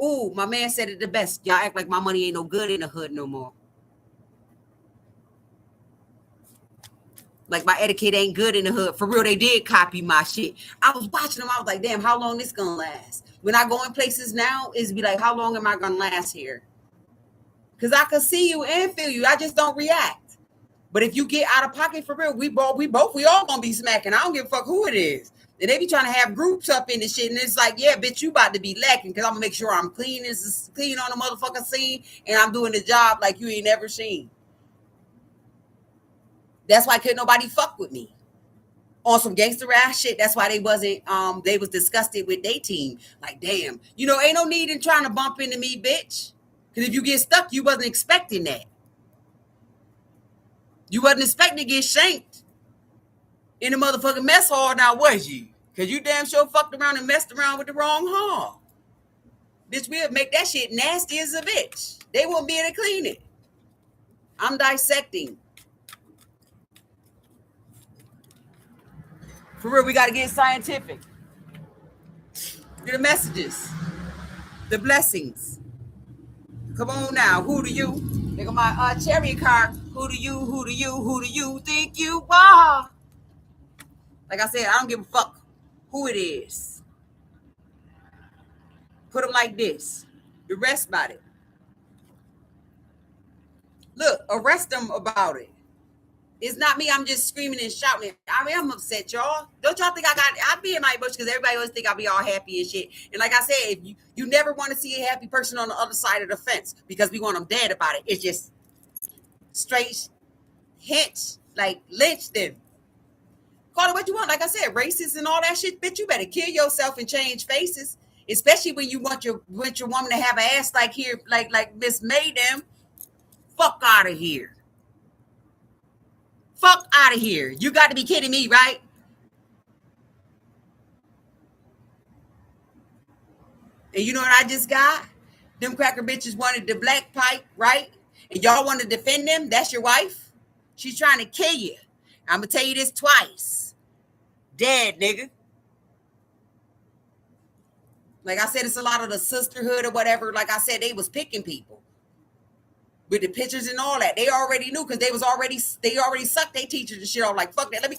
Ooh, my man said it the best. Y'all act like my money ain't no good in the hood no more. Like my etiquette ain't good in the hood. For real, they did copy my shit. I was watching them. I was like, damn, how long this gonna last? When I go in places now, it's be like, how long am I gonna last here? Because I can see you and feel you. I just don't react. But if you get out of pocket for real, we all gonna be smacking. I don't give a fuck who it is. And they be trying to have groups up in this shit, and it's like, yeah, bitch, you about to be lacking because I'm gonna make sure I'm clean as clean on the motherfucking scene, and I'm doing the job like you ain't never seen. That's why couldn't nobody fuck with me on some gangster ass shit. That's why they wasn't. They was disgusted with their team. Like, damn, ain't no need in trying to bump into me, bitch. Because if you get stuck, you wasn't expecting that. You wasn't expecting to get shanked in the motherfucking mess hall, now was you? Because you damn sure fucked around and messed around with the wrong hall. Bitch, we'll make that shit nasty as a bitch. They won't be able to clean it. I'm dissecting. For real, we got to get scientific. Get the messages. The blessings. Come on now. Who do you? Look at my cherry car. Who do you think you are? Like I said, I don't give a fuck who it is. Put them like this. The rest about it. Look, arrest them about it. It's not me. I'm just screaming and shouting. I mean, I'm upset, y'all. Don't y'all think I be in my bush because everybody always think I'll be all happy and shit. And like I said, if you never want to see a happy person on the other side of the fence because we want them dead about it. It's just straight hints, like lynch them. Call it what you want. Like I said, racist and all that shit. Bitch, you better kill yourself and change faces. Especially when you want your woman to have an ass like here, like Miss May them. Fuck out of here. Fuck out of here. You got to be kidding me, right? And you know what I just got? Them cracker bitches wanted the black pipe, right? And y'all want to defend them? That's your wife? She's trying to kill you. I'm going to tell you this twice. Dead, nigga. Like I said, it's a lot of the sisterhood or whatever. Like I said, they was picking people. With the pictures and all that. They already knew because they already sucked their teachers and shit off. Like, fuck that. Let me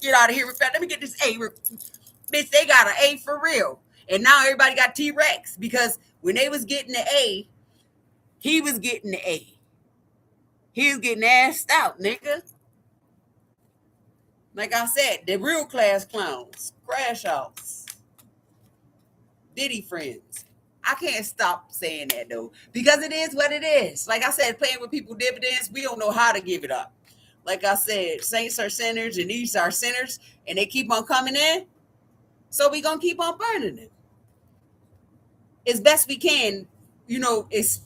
get out of here. Let me get this A. Bitch, they got an A for real. And now everybody got T-Rex because when they was getting the A, he was getting the A. He was getting assed out, nigga. Like I said, the real class clowns, crash outs, Diddy friends. I can't stop saying that though, because it is what it is. Like I said, playing with people dividends, we don't know how to give it up. Like I said, saints are sinners and these are sinners, and they keep on coming in. So we gonna keep on burning them as best we can. It's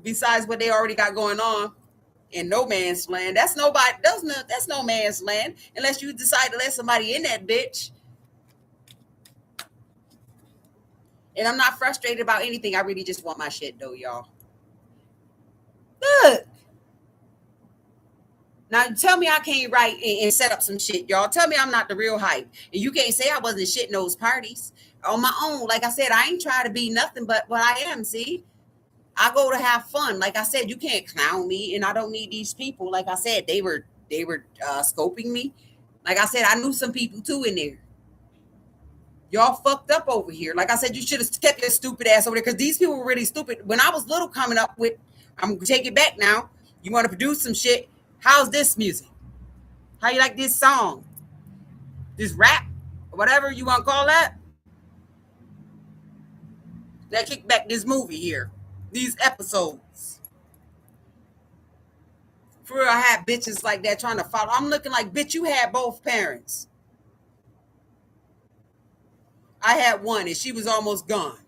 besides what they already got going on in no man's land. That's no man's land unless you decide to let somebody in that bitch. And I'm not frustrated about anything. I really just want my shit though, y'all. Look. Now tell me I can't write and set up some shit, y'all. Tell me I'm not the real hype. And you can't say I wasn't shitting those parties on my own. Like I said, I ain't trying to be nothing but what I am, see? I go to have fun. Like I said, you can't clown me, and I don't need these people. Like I said, they were scoping me. Like I said, I knew some people too in there. Y'all fucked up over here. Like I said, you should have kept your stupid ass over there because these people were really stupid. When I was little coming up with, I'm going to take it back now. You want to produce some shit. How's this music? How you like this song? This rap? Or whatever you want to call that? Let's kick back this movie here. These episodes. For real, I had bitches like that trying to follow. I'm looking like, bitch, you had both parents. I had one and she was almost gone.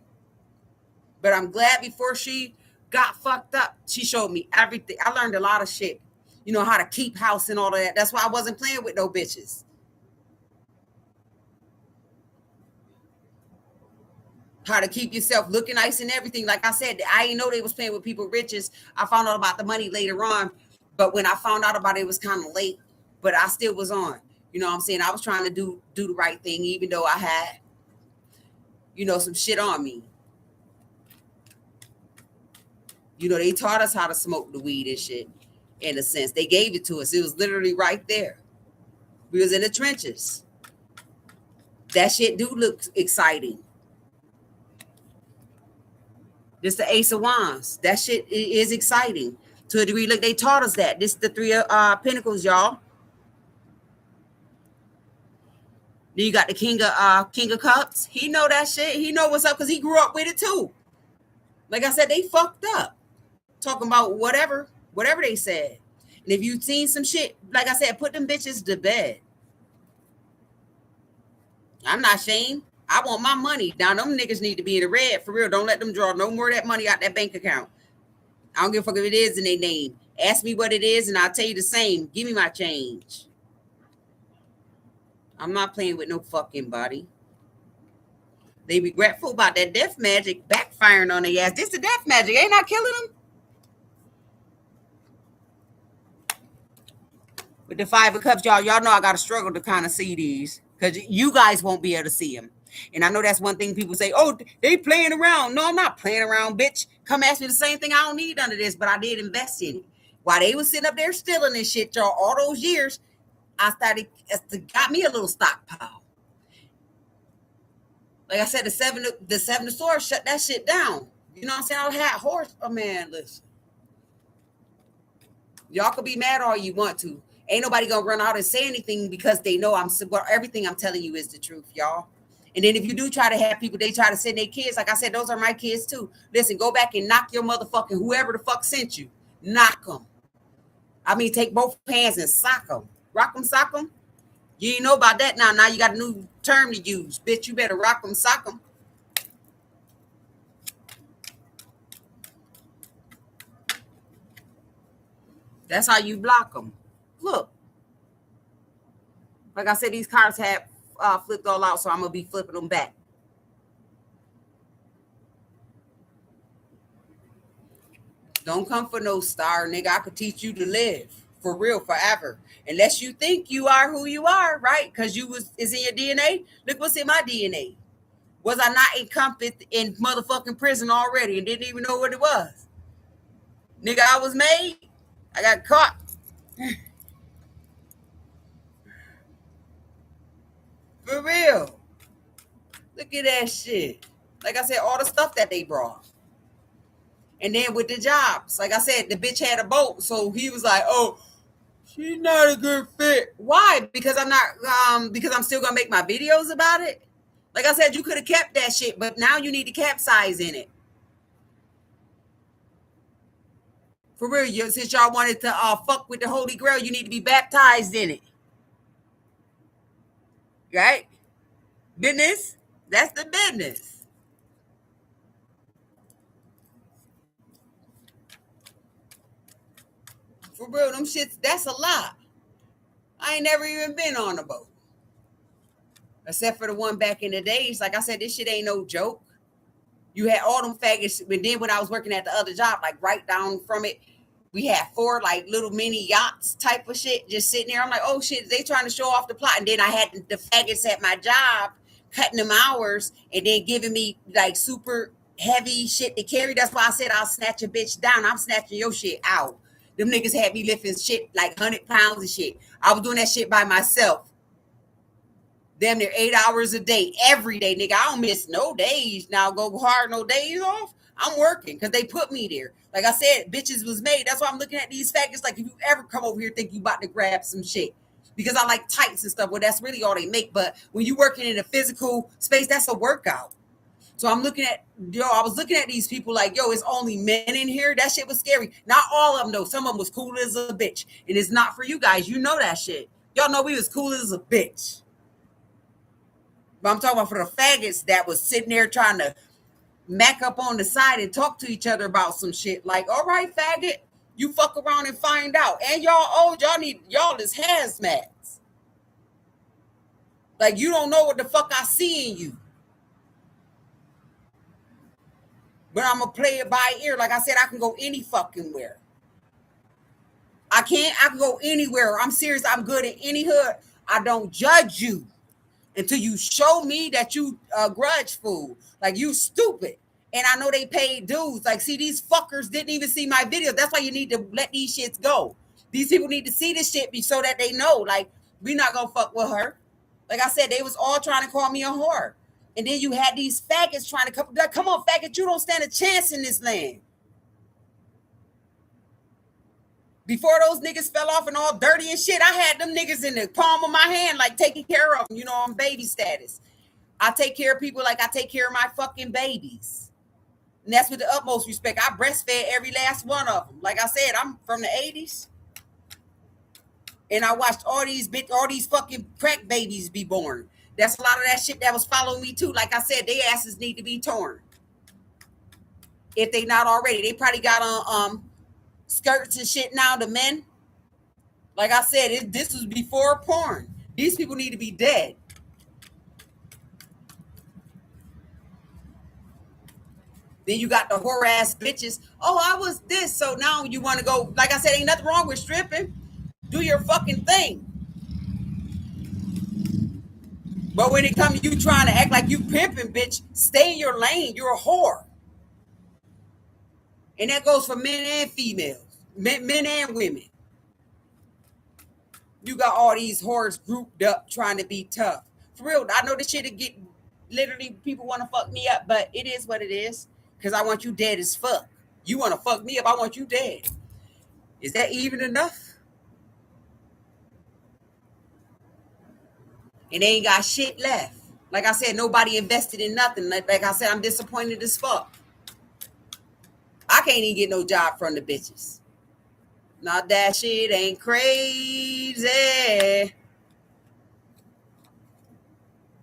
But I'm glad before she got fucked up, she showed me everything. I learned a lot of shit. You know, how to keep house and all of that. That's why I wasn't playing with no bitches. How to keep yourself looking nice and everything. Like I said, I didn't know they was playing with people riches. I found out about the money later on. But when I found out about it, it was kind of late. But I still was on. You know what I'm saying? I was trying to do the right thing, even though I had, some shit on me. They taught us how to smoke the weed and shit. In a sense, they gave it to us. It was literally right there. We was in the trenches. That shit do look exciting. This the Ace of Wands. That shit is exciting to a degree. Look, they taught us that. This the three of Pentacles, y'all. Then you got the King of Cups. He know that shit. He know what's up because he grew up with it too. Like I said, they fucked up talking about whatever they said. And if you've seen some shit, like I said, put them bitches to bed. I'm not ashamed. I want my money. Now them niggas need to be in the red for real. Don't let them draw no more of that money out that bank account. I don't give a fuck if it is in their name. Ask me what it is, and I'll tell you the same. Give me my change. I'm not playing with no fucking body. They regretful about that death magic backfiring on their ass. This the death magic. Ain't I killing them? With the Five of Cups, y'all know I got to struggle to kind of see these because you guys won't be able to see them. And I know that's one thing people say, oh, they playing around. No, I'm not playing around, bitch. Come ask me the same thing. I don't need none of this, but I did invest in it. While they was sitting up there stealing this shit, y'all, all those years, I started, got me a little stockpile. Like I said, the seven of swords shut that shit down. You know what I'm saying? I had horse. Oh, man, listen. Y'all could be mad all you want to. Ain't nobody gonna run out and say anything because they know everything I'm telling you is the truth, y'all. And then if you do try to have people, they try to send their kids. Like I said, those are my kids too. Listen, go back and knock your motherfucking whoever the fuck sent you. Knock them. I mean, take both hands and sock them. Rock them, sock them. You ain't know about that now. Now you got a new term to use. Bitch, you better rock them, sock them. That's how you block them. Look. Like I said, these cards have flipped all out, so I'm going to be flipping them back. Don't come for no star, nigga. I could teach you to live for real forever. Unless you think you are who you are, right? Because is in your DNA. Look what's in my DNA. Was I not encompassed in motherfucking prison already and didn't even know what it was? Nigga, I was made. I got caught. For real. Look at that shit. Like I said, all the stuff that they brought. And then with the jobs, like I said, the bitch had a boat. So he was like, oh, she's not a good fit. Why? Because I'm still gonna make my videos about it. Like I said, you could have kept that shit, but now you need to capsize in it. For real, since y'all wanted to fuck with the Holy Grail, you need to be baptized in it. Right? Business. That's the business. For real, them shits, that's a lot. I ain't never even been on a boat. Except for the one back in the days. Like I said, this shit ain't no joke. You had all them faggots. But then when I was working at the other job, like right down from it, we had 4 like little mini yachts type of shit just sitting there. I'm like, oh shit, they trying to show off the plot. And then I had the faggots at my job cutting them hours and then giving me like super heavy shit to carry. That's why I said I'll snatch a bitch down. I'm snatching your shit out. Them niggas had me lifting shit like 100 pounds of shit. I was doing that shit by myself. Damn near 8 hours a day, every day, nigga. I don't miss no days. Now go hard, no days off. I'm working because they put me there. Like I said, bitches was made. That's why I'm looking at these faggots. Like if you ever come over here think you about to grab some shit. Because I like tights and stuff. Well, that's really all they make. But when you working in a physical space, that's a workout. So I'm looking at, I was looking at these people like, yo, it's only men in here. That shit was scary. Not all of them, though. Some of them was cool as a bitch. And it's not for you guys. You know that shit. Y'all know we was cool as a bitch. But I'm talking about for the faggots that was sitting there trying to mac up on the side and talk to each other about some shit. Like, all right, faggot, you fuck around and find out. And y'all old, y'all is hazmats. Like, you don't know what the fuck I see in you. But I'm going to play it by ear. Like I said, I can go any fucking where. I can go anywhere. I'm serious. I'm good in any hood. I don't judge you until you show me that you grudge fool. Like, you stupid. And I know they paid dues. Like, see, these fuckers didn't even see my video. That's why you need to let these shits go. These people need to see this shit so that they know, like, we not going to fuck with her. Like I said, they was all trying to call me a whore. And then you had these faggots trying to come on, faggot, you don't stand a chance in this land. Before those niggas fell off and all dirty and shit, I had them niggas in the palm of my hand, like taking care of them, on baby status. I take care of people like I take care of my fucking babies. And that's with the utmost respect. I breastfed every last one of them. Like I said, I'm from the 80s. And I watched all these fucking crack babies be born. That's a lot of that shit that was following me too. Like I said, they asses need to be torn. If they not already. They probably got on skirts and shit now, the men. Like I said, this was before porn. These people need to be dead. Then you got the whore ass bitches. Oh, I was this. So now you want to go. Like I said, ain't nothing wrong with stripping. Do your fucking thing. But when it comes to you trying to act like you pimping, bitch, stay in your lane. You're a whore. And that goes for men and females. Men and women. You got all these whores grouped up trying to be tough. For real, I know this shit to get literally people want to fuck me up, but it is what it is. Because I want you dead as fuck. You want to fuck me up, I want you dead. Is that even enough? And they ain't got shit left. Like I said, nobody invested in nothing. Like I said, I'm disappointed as fuck. I can't even get no job from the bitches. Not that shit ain't crazy.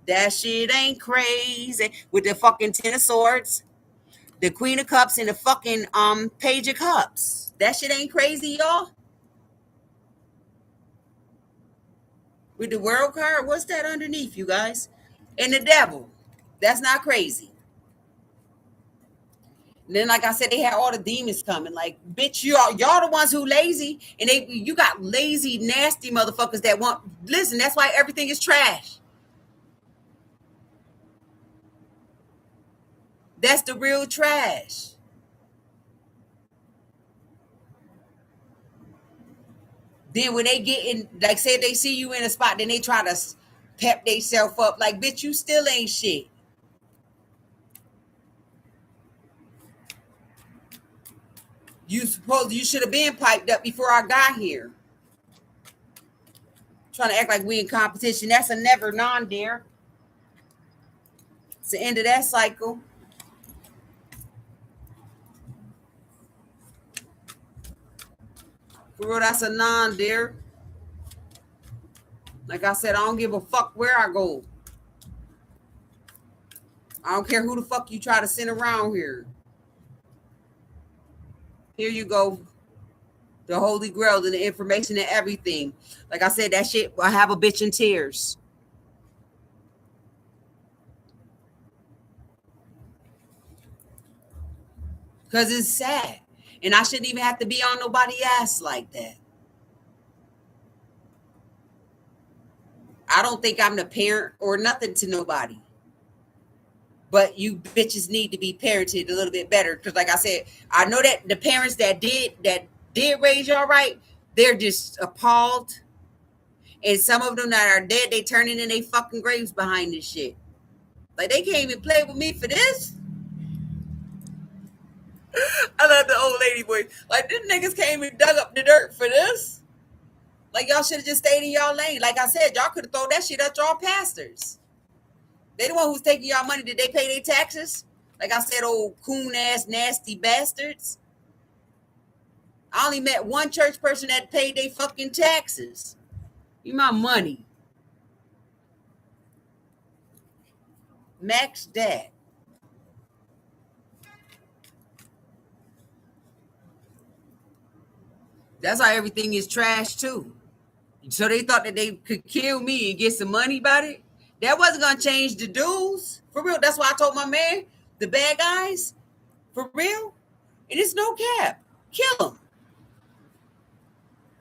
That shit ain't crazy. With the fucking Ten of Swords, the Queen of Cups, and the fucking Page of Cups. That shit ain't crazy, y'all. With the World card, what's that underneath, you guys? And the Devil. That's not crazy. And then, like I said, they had all the demons coming. Like, bitch, y'all the ones who lazy, and you got lazy, nasty motherfuckers that want. Listen, that's why everything is trash. That's the real trash. Then when they get in, like, say they see you in a spot, then they try to pep themselves up. Like, bitch, you still ain't shit. You should have been piped up before I got here. Trying to act like we in competition. That's a never non-dare. It's the end of that cycle. For real, that's a non-dare. Like I said, I don't give a fuck where I go. I don't care who the fuck you try to send around here. Here you go. The Holy Grail and the information and everything. Like I said, that shit will have a bitch in tears. Because it's sad. And I shouldn't even have to be on nobody's ass like that. I don't think I'm the parent or nothing to nobody. But you bitches need to be parented a little bit better. Because like I said, I know that the parents that did raise y'all right, they're just appalled. And some of them that are dead, they turning in their fucking graves behind this shit. Like, they can't even play with me for this. I love the old lady voice. Like, these niggas came and dug up the dirt for this. Like, y'all should have just stayed in y'all lane. Like I said, y'all could have thrown that shit at y'all pastors. They the one who's taking y'all money. Did they pay their taxes? Like I said, old coon-ass, nasty bastards. I only met one church person that paid their fucking taxes. Give me my money. Max that. That's how everything is trash too. So they thought that they could kill me and get some money about it. That wasn't gonna change the dudes. For real. That's why I told my man, the bad guys, for real. And it's no cap. Kill them.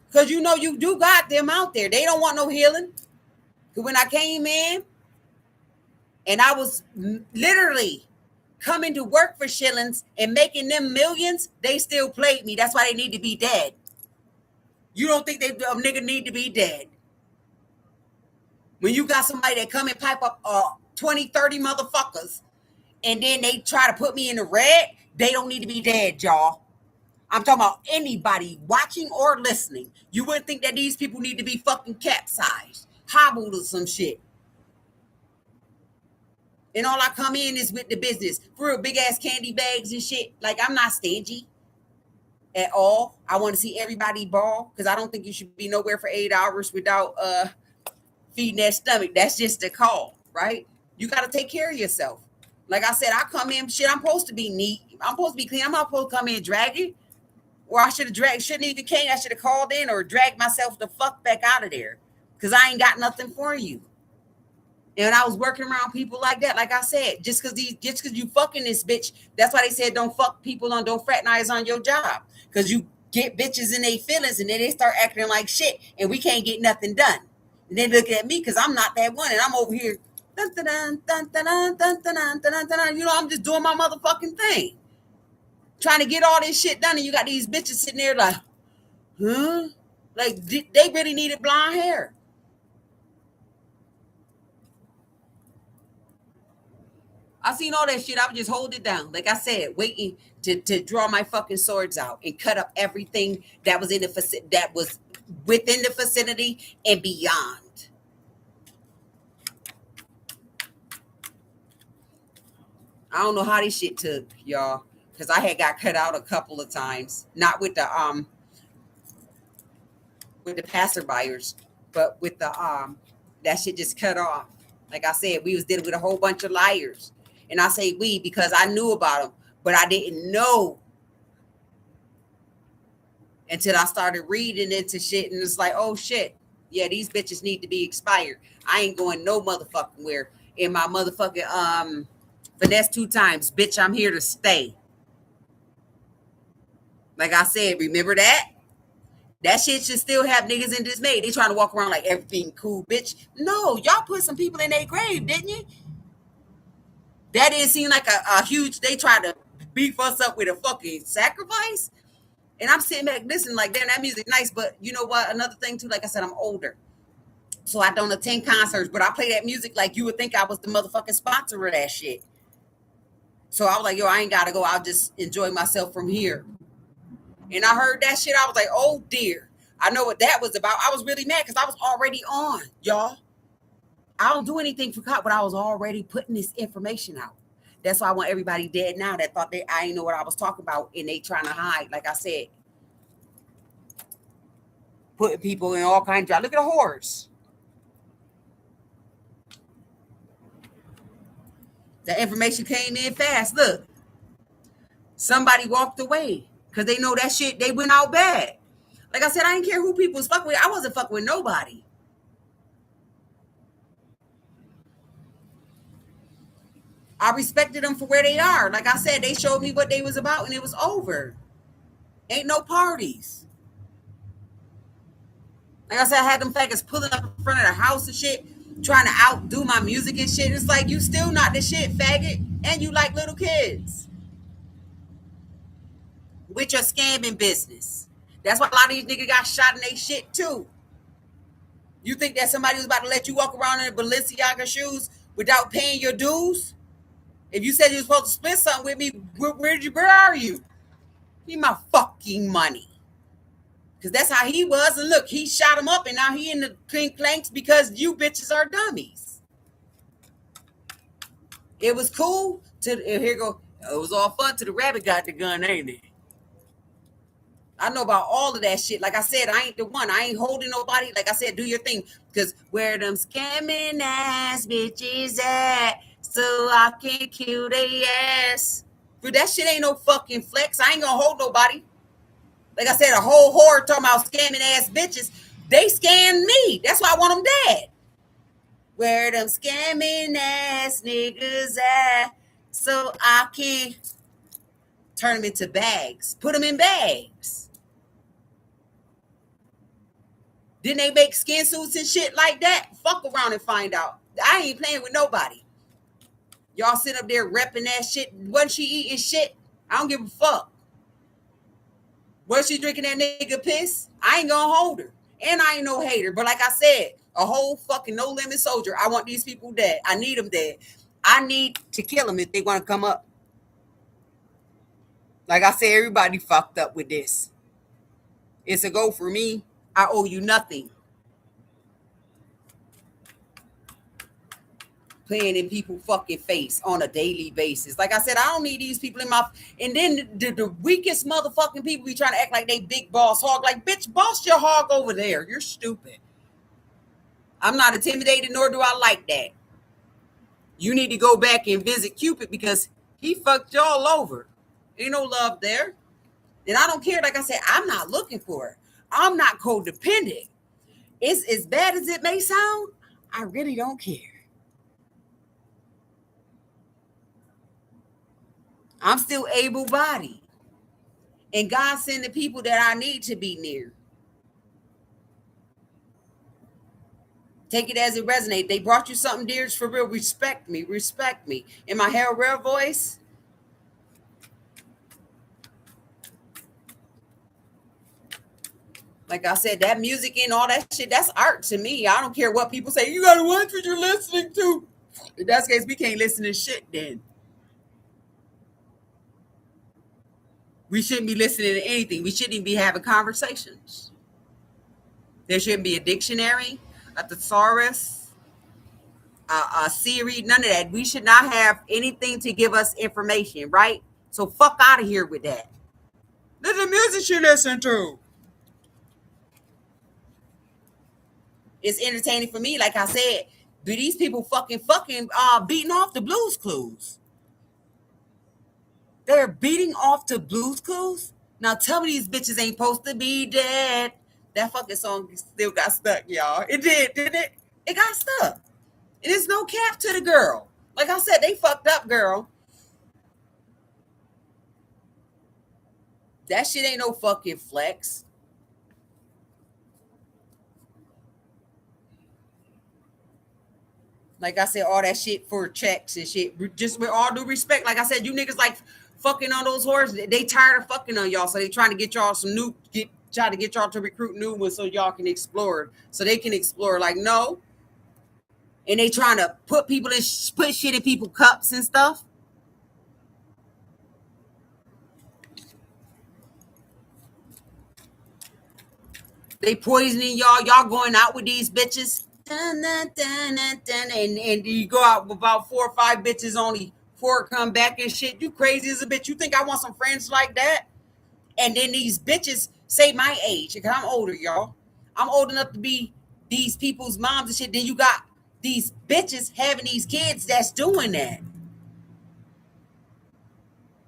Because you know you do got them out there. They don't want no healing. Because when I came in and I was literally coming to work for shillings and making them millions, they still played me. That's why they need to be dead. You don't think a nigga need to be dead? When you got somebody that come and pipe up 20, 30 motherfuckers, and then they try to put me in the red, they don't need to be dead, y'all. I'm talking about anybody watching or listening. You wouldn't think that these people need to be fucking capsized, hobbled or some shit. And all I come in is with the business. For real, big ass candy bags and shit. Like, I'm not stingy at all. I want to see everybody ball because I don't think you should be nowhere for 8 hours without feeding that stomach. That's just the call, right? You got to take care of yourself. Like I said, I come in, shit, I'm supposed to be neat. I'm supposed to be clean. I'm not supposed to come in dragging. Or I should have shouldn't even came. I should have called in or dragged myself the fuck back out of there. Because I ain't got nothing for you. And I was working around people like that. Like I said, just because you fucking this bitch, that's why they said don't fuck people on, don't fraternize on your job. Because you get bitches in their feelings and then they start acting like shit and we can't get nothing done. And they look at me because I'm not that one and I'm over here. Dun, dun, dun, dun, dun, dun, dun, dun, dun, dun, you know, I'm just doing my motherfucking thing. Trying to get all this shit done and you got these bitches sitting there like, huh? Like they really needed blonde hair. I seen all that shit. I would just hold it down. Like I said, waiting to draw my fucking swords out and cut up everything that was in the that was within the vicinity and beyond. I don't know how this shit took, y'all, because I had got cut out a couple of times. Not with the passerbyers, but with the that shit just cut off. Like I said, we was dealing with a whole bunch of liars. And I say we because I knew about them, but I didn't know until I started reading into shit. And it's like, oh shit, yeah, these bitches need to be expired. I ain't going no motherfucking where in my motherfucking finesse 2 times, bitch, I'm here to stay. Like I said, remember that? That shit should still have niggas in dismay. They trying to walk around like everything cool, bitch. No, y'all put some people in their grave, didn't you? That didn't seem like a huge, they tried to beef us up with a fucking sacrifice. And I'm sitting back listening like, damn, that music nice. But you know what? Another thing too, like I said, I'm older. So I don't attend concerts, but I play that music like you would think I was the motherfucking sponsor of that shit. So I was like, yo, I ain't got to go. I'll just enjoy myself from here. And I heard that shit. I was like, oh dear. I know what that was about. I was really mad because I was already on, y'all. I don't do anything for cop, but I was already putting this information out. That's why I want everybody dead now that thought I didn't know what I was talking about and they trying to hide. Like I said, putting people in all kinds of jobs. Look at the horse. The information came in fast. Look, somebody walked away because they know that shit, they went out bad. Like I said, I didn't care who people was fucking with. I wasn't fucking with nobody. I respected them for where they are. Like I said, they showed me what they was about and it was over. Ain't no parties. Like I said, I had them faggots pulling up in front of the house and shit, trying to outdo my music and shit. It's like, you still not the shit, faggot, and you like little kids. With your scamming business. That's why a lot of these niggas got shot in their shit too. You think that somebody was about to let you walk around in Balenciaga shoes without paying your dues? If you said you were supposed to split something with me, where are you? Need my fucking money. Because that's how he was. And look, he shot him up and now he in the clink clanks because you bitches are dummies. It was cool. Here go. It was all fun till the rabbit got the gun, ain't it? I know about all of that shit. Like I said, I ain't the one. I ain't holding nobody. Like I said, do your thing. Because where them scamming ass bitches at? So I can kill they ass. But that shit ain't no fucking flex. I ain't gonna hold nobody. Like I said, a whole horde talking about scamming ass bitches. They scammed me. That's why I want them dead. Where them scamming ass niggas at? So I can turn them into bags. Put them in bags. Didn't they make skin suits and shit like that? Fuck around and find out. I ain't playing with nobody. Y'all sit up there repping that shit. Wasn't she eating shit? I don't give a fuck. Was she drinking that nigga piss? I ain't gonna hold her. And I ain't no hater. But like I said, A whole fucking no limit soldier. I want these people dead. I need them dead. I need to kill them if they want to come up. Like I said, everybody fucked up with this. It's a go for me. I owe you nothing. Playing in people fucking face on a daily basis. Like I said, I don't need these people in my. And then the weakest motherfucking people be trying to act like they big boss hog. Like, bitch, boss your hog over there. You're stupid. I'm not intimidated, nor do I like that. You need to go back and visit Cupid because he fucked y'all over. Ain't no love there. And I don't care. Like I said, I'm not looking for it. I'm not codependent. It's as bad as it may sound. I really don't care. I'm still able-bodied. And God send the people that I need to be near. Take it as it resonates. They brought you something dear for real. Respect me. Respect me. In my hair rare voice. Like I said, that music and all that shit, that's art to me. I don't care what people say. You gotta watch what you're listening to. In that case, we can't listen to shit then. We shouldn't be listening to anything. We shouldn't even be having conversations. There shouldn't be a dictionary, a thesaurus, a Siri, none of that. We should not have anything to give us information, right? So fuck out of here with that. This is the music you listen to. It's entertaining for me. Like I said, do these people fucking beating off the Blues Clues? They're beating off to Blues Clues? Now tell me these bitches ain't supposed to be dead. That fucking song still got stuck, y'all. It did, didn't it? It got stuck. And there's no cap to the girl. Like I said, they fucked up, girl. That shit ain't no fucking flex. Like I said, all that shit for checks and shit. Just with all due respect, like I said, you niggas like fucking on those whores. They tired of fucking on y'all, so they trying to get y'all some new, try to get y'all to recruit new ones so y'all can explore, so they can explore. Like no, and they trying to put people in, put shit in people cups and stuff. They poisoning y'all. Y'all going out with these bitches. Dun, dun, dun, dun, dun, and you go out with about 4 or 5 bitches, only 4 come back and shit. You crazy as a bitch. You think I want some friends like that? And then these bitches say my age, because I'm older, y'all. I'm old enough to be these people's moms and shit. Then you got these bitches having these kids that's doing that.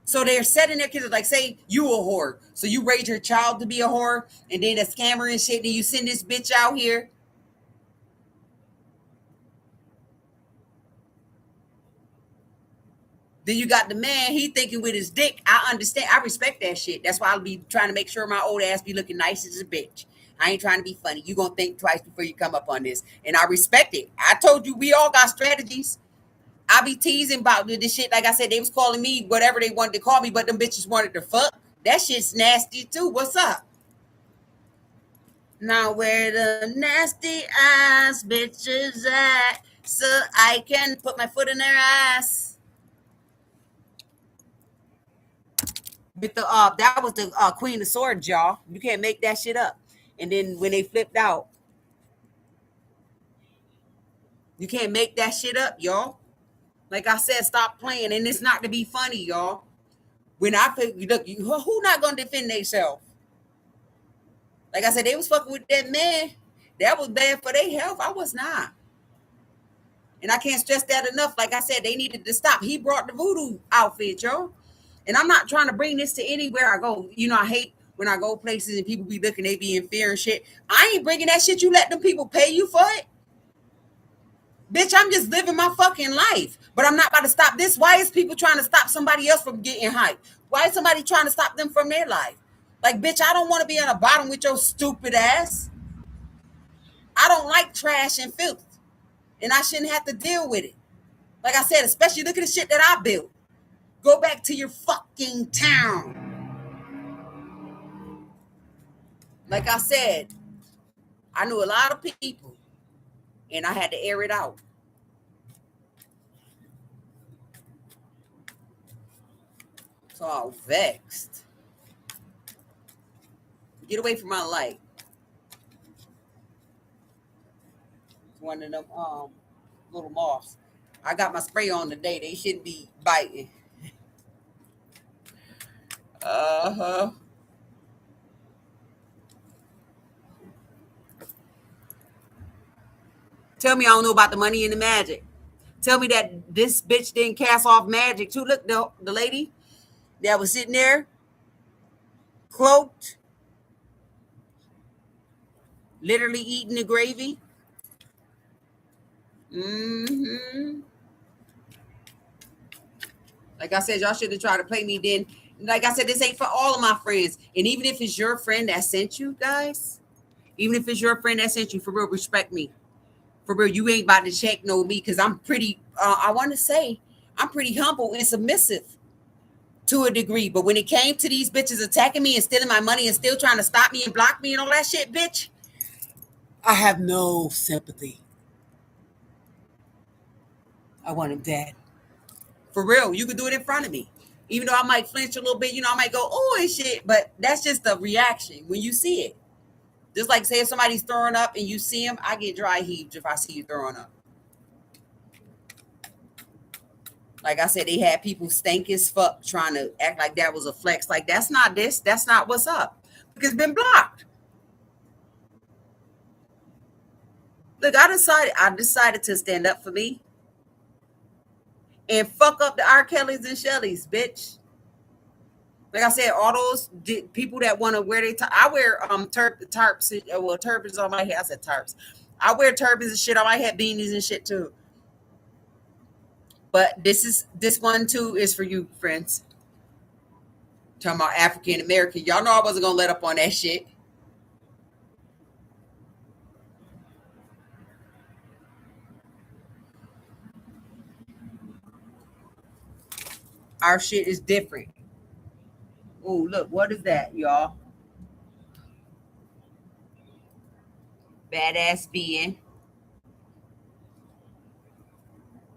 So they're setting their kids, like, say you a whore. So you raise your child to be a whore, and then a scammer and shit. Then you send this bitch out here. Then you got the man, he thinking with his dick. I understand. I respect that shit. That's why I'll be trying to make sure my old ass be looking nice as a bitch. I ain't trying to be funny. You gonna think twice before you come up on this. And I respect it. I told you we all got strategies. I be teasing about this shit. Like I said, they was calling me whatever they wanted to call me, but them bitches wanted to fuck. That shit's nasty too. What's up? Now where the nasty ass bitches at? So I can put my foot in their ass. But the that was the Queen of Swords, y'all. You can't make that shit up. And then when they flipped out, you can't make that shit up, y'all. Like I said, stop playing. And it's not to be funny, y'all. When I pick, look, who not gonna defend themselves? Like I said, they was fucking with that man. That was bad for their health. I was not. And I can't stress that enough. Like I said, they needed to stop. He brought the voodoo outfit, yo. And I'm not trying to bring this to anywhere I go. You know, I hate when I go places and people be looking, they be in fear and shit. I ain't bringing that shit. You let them people pay you for it? Bitch, I'm just living my fucking life. But I'm not about to stop this. Why is people trying to stop somebody else from getting hype? Why is somebody trying to stop them from their life? Like, bitch, I don't want to be on the bottom with your stupid ass. I don't like trash and filth. And I shouldn't have to deal with it. Like I said, especially look at the shit that I built. Go back to your fucking town. Like I said, I knew a lot of people. and I had to air it out. So I was vexed. Get away from my light. It's one of them little moths. I got my spray on today. They shouldn't be biting. Uh-huh. Tell me I don't know about the money and the magic. Tell me that this bitch didn't cast off magic too. Look, the lady that was sitting there, cloaked, literally eating the gravy. Mm-hmm. Like I said, y'all should have tried to play me then. Like I said, this ain't for all of my friends. And even if it's your friend that sent you, guys, even if it's your friend that sent you, for real, respect me. For real, you ain't about to check no me because I'm pretty, I want to say, I'm pretty humble and submissive to a degree. But when it came to these bitches attacking me and stealing my money and still trying to stop me and block me and all that shit, bitch, I have no sympathy. I want him dead. For real, you could do it in front of me. Even though I might flinch a little bit, I might go, oh, and shit. But that's just the reaction when you see it. Just like say if somebody's throwing up and you see them, I get dry heaved if I see you throwing up. Like I said, they had people stank as fuck trying to act like that was a flex. Like that's not this. That's not what's up. Because it's been blocked. Look, I decided to stand up for me and fuck up the R. Kellys and Shellys, bitch. Like I said, all those people that want to wear I wear tarps, well, turbans on my head. I said tarps. I wear turbans and shit on my head, beanies and shit too. But this one too is for you, friends. Talking about African American. Y'all know I wasn't gonna let up on that shit. Our shit is different. Oh, look, what is that, y'all? Badass being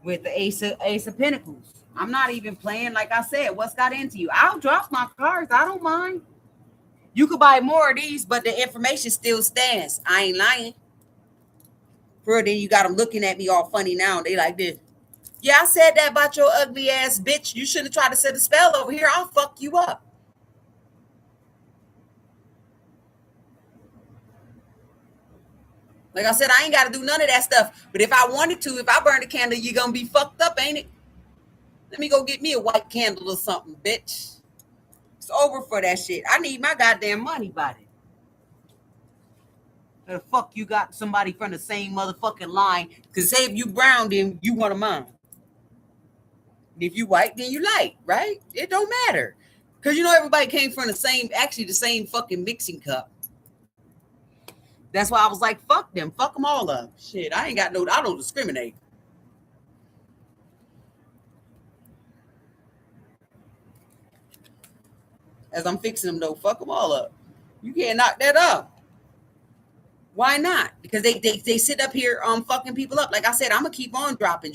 with the Ace of Pentacles. I'm not even playing. Like I said, what's got into you? I'll drop my cards. I don't mind. You could buy more of these, but the information still stands. I ain't lying. For then you got them looking at me all funny now. They like this. Yeah, I said that about your ugly ass bitch. You shouldn't have tried to set a spell over here. I'll fuck you up. Like I said, I ain't got to do none of that stuff. But if I wanted to, if I burn a candle, you're going to be fucked up, ain't it? Let me go get me a white candle or something, bitch. It's over for that shit. I need my goddamn money by it. The fuck you got somebody from the same motherfucking line? Because say if you brown, then you one of mine. If you white, then you light, right? It don't matter. Because everybody came from the same fucking mixing cup. That's why I was like, fuck them. Fuck them all up. Shit, I don't discriminate. As I'm fixing them, though, fuck them all up. You can't knock that up. Why not? Because they sit up here fucking people up. Like I said, I'm going to keep on dropping.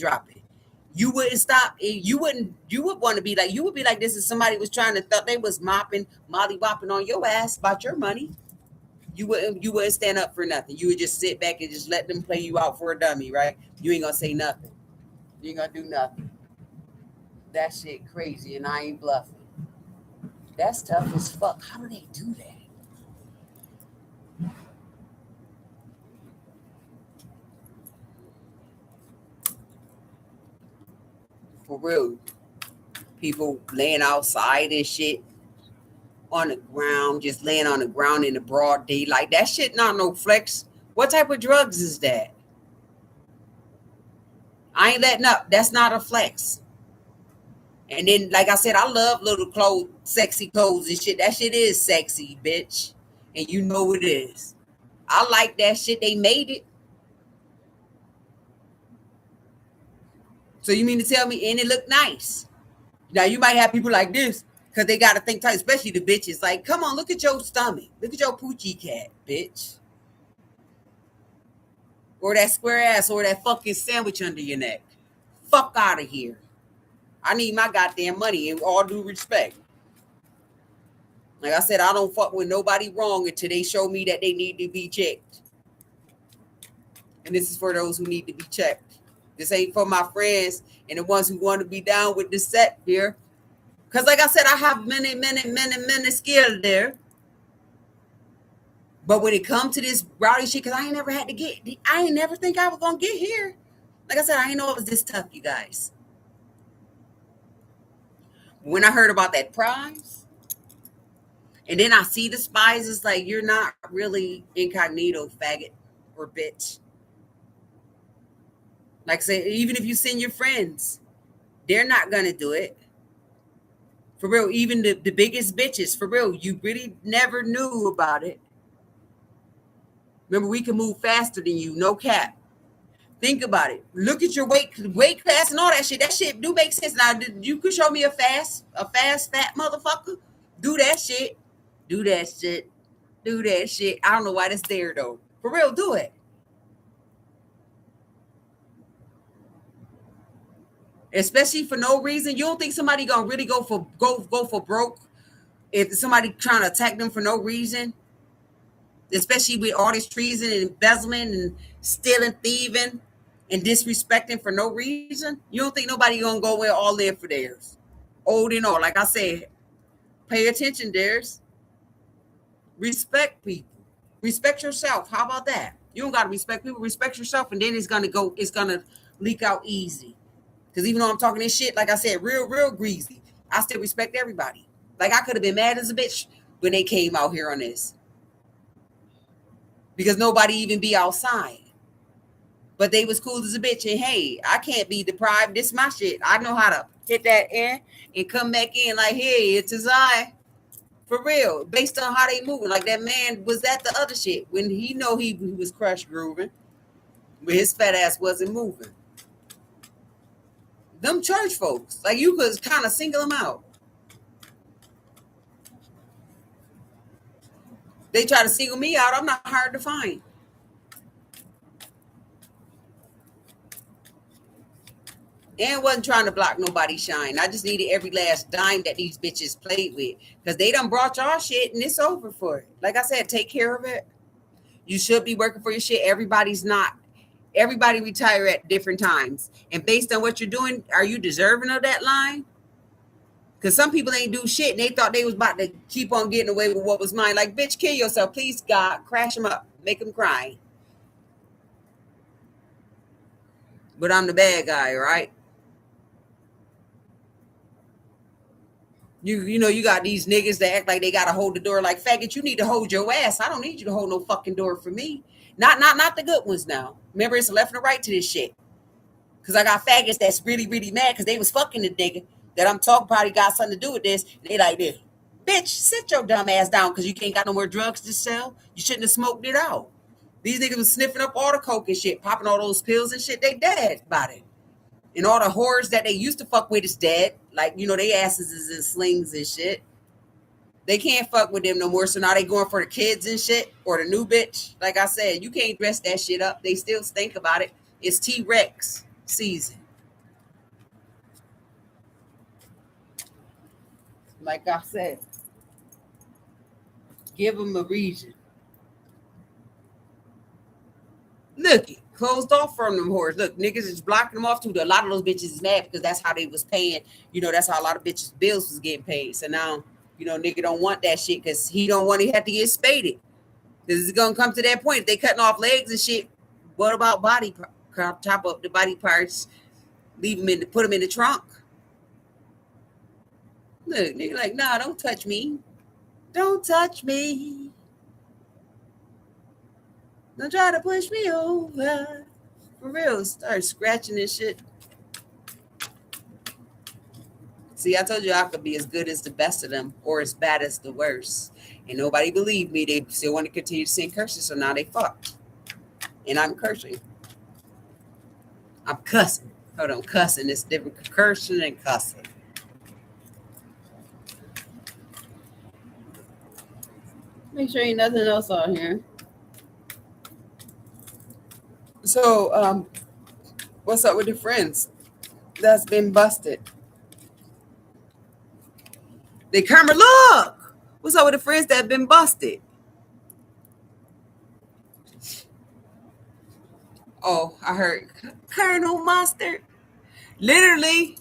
You wouldn't stop. You would want to be like, you would be like this if somebody was trying to, thought they was molly whopping on your ass about your money. You wouldn't stand up for nothing. You would just sit back and just let them play you out for a dummy, right? You ain't gonna say nothing. You ain't gonna do nothing. That shit crazy, and I ain't bluffing. That's tough as fuck. How do they do that? For real. People laying outside and shit on the ground, just laying on the ground in the broad daylight. That shit not no flex. What type of drugs is that? I ain't letting up. That's not a flex. And then, like I said, I love little clothes, sexy clothes and shit. That shit is sexy, bitch. And you know it is. I like that shit. They made it. So you mean to tell me, and it look nice? Now you might have people like this because they got to think tight, especially the bitches. Like, come on, look at your stomach. Look at your poochie cat, bitch. or that square ass or that fucking sandwich under your neck. Fuck out of here. I need my goddamn money in all due respect. Like I said, I don't fuck with nobody wrong until they show me that they need to be checked. And this is for those who need to be checked. This ain't for my friends and the ones who want to be down with this set here. Because like I said, I have many skills there. But when it comes to this rowdy shit, because I ain't never think I was going to get here. Like I said, I ain't know it was this tough, you guys. When I heard about that prize, and then I see the spies, it's like, you're not really incognito, faggot or bitch. Like I said, even if you send your friends, they're not going to do it. For real, even the biggest bitches, for real, you really never knew about it. Remember, we can move faster than you, no cap. Think about it. Look at your weight class and all that shit. That shit do make sense. Now, you could show me a fast, fat motherfucker. Do that shit. Do that shit. Do that shit. I don't know why that's there though. For real, do it. Especially for no reason. You don't think somebody gonna really go for broke if somebody trying to attack them for no reason? Especially with all this treason and embezzlement and stealing, thieving, and disrespecting for no reason. You don't think nobody gonna go where all in for theirs? Old and all, like I said, pay attention, theirs. Respect people. Respect yourself. How about that? You don't gotta respect people. Respect yourself, and then it's gonna leak out easy. Because even though I'm talking this shit, like I said, real greasy, I still respect everybody. Like I could have been mad as a bitch when they came out here on this. Because nobody even be outside. But they was cool as a bitch. And hey, I can't be deprived. This is my shit. I know how to hit that in and come back in like, hey, it's his eye. For real. Based on how they moving. Like that man was at the other shit. When he know he was crushed grooving. But his fat ass wasn't moving. Them church folks. Like you could kind of single them out. They try to single me out. I'm not hard to find. And wasn't trying to block nobody's shine. I just needed every last dime that these bitches played with. Because they done brought y'all shit and it's over for it. Like I said, take care of it. You should be working for your shit. Everybody's not. Everybody retire at different times. And based on what you're doing, are you deserving of that line? Because some people ain't do shit and they thought they was about to keep on getting away with what was mine. Like, bitch, kill yourself. Please, God, crash them up. Make them cry. But I'm the bad guy, right? You know, you got these niggas that act like they gotta hold the door. Like, faggot, you need to hold your ass. I don't need you to hold no fucking door for me. Not the good ones now. Remember, it's a left and a right to this shit. Because I got faggots that's really mad because they was fucking the nigga that I'm talking probably got something to do with this. And they like this. Bitch, sit your dumb ass down because you can't got no more drugs to sell. You shouldn't have smoked it out. These niggas was sniffing up all the coke and shit, popping all those pills and shit. They dead about it. And all the whores that they used to fuck with is dead. Like, you know, they asses is in slings and shit. They can't fuck with them no more. So now they going for the kids and shit or the new bitch. Like I said, you can't dress that shit up. They still stink about it. It's T-Rex season. Like I said, give them a reason. Look, closed off from them whores. Look, niggas is blocking them off too. A lot of those bitches is mad because that's how they was paying. You know, that's how a lot of bitches' bills was getting paid. So now, you know, nigga don't want that shit because he don't want to have to get spaded. Because it's gonna come to that point. If they cutting off legs and shit, what about body? Chop up the body parts, leave them put them in the trunk. Look, nigga, like, nah, don't touch me. Don't touch me. Don't try to push me over. For real, start scratching this shit. See, I told you I could be as good as the best of them or as bad as the worst. And nobody believed me. They still want to continue to send curses, so now they fucked. And I'm cursing. I'm cussing. Hold on, cussing. It's different. Cursing and cussing. Make sure ain't nothing else on here. So, what's up with the friends that's been busted? They camera look. What's up with the friends that have been busted? Oh, I heard Colonel Mustard. Literally,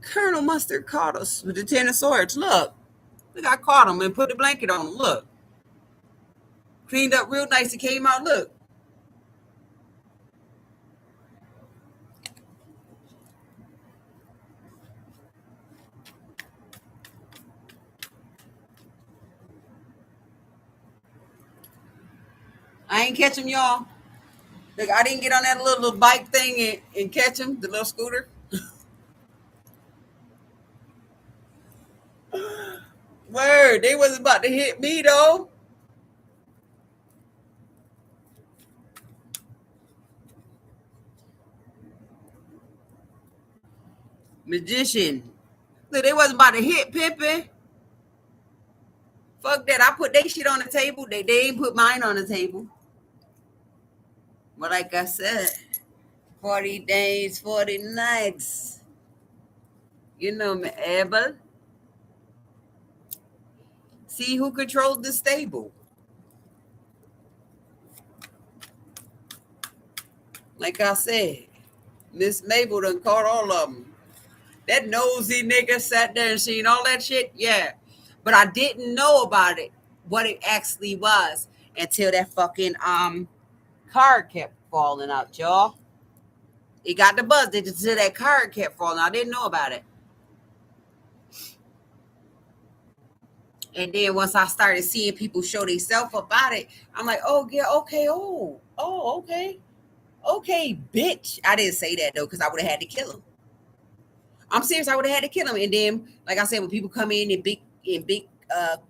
Colonel Mustard caught us with the Ten of Swords. Look, I caught him and put the blanket on him. Look, cleaned up real nice. He came out. Look, I ain't catch him, y'all. Look, I didn't get on that little bike thing and catch him, the little scooter. Word, they wasn't about to hit me though. Magician. Look, they wasn't about to hit Pippin. Fuck that. I put their shit on the table. They ain't put mine on the table. But like I said, 40 days, 40 nights. You know me, Abel. See who controlled the stable. Like I said, Miss Mabel done caught all of them. That nosy nigga sat there and seen all that shit. Yeah. But I didn't know about it, what it actually was, until that fucking card kept falling out, y'all. It got the buzz until that card kept falling out. I didn't know about it. And then once I started seeing people show themselves about it, I'm like, oh yeah, okay, okay. Okay, bitch. I didn't say that though, because I would have had to kill him. I'm serious, I would have had to kill him. And then, like I said, when people come in big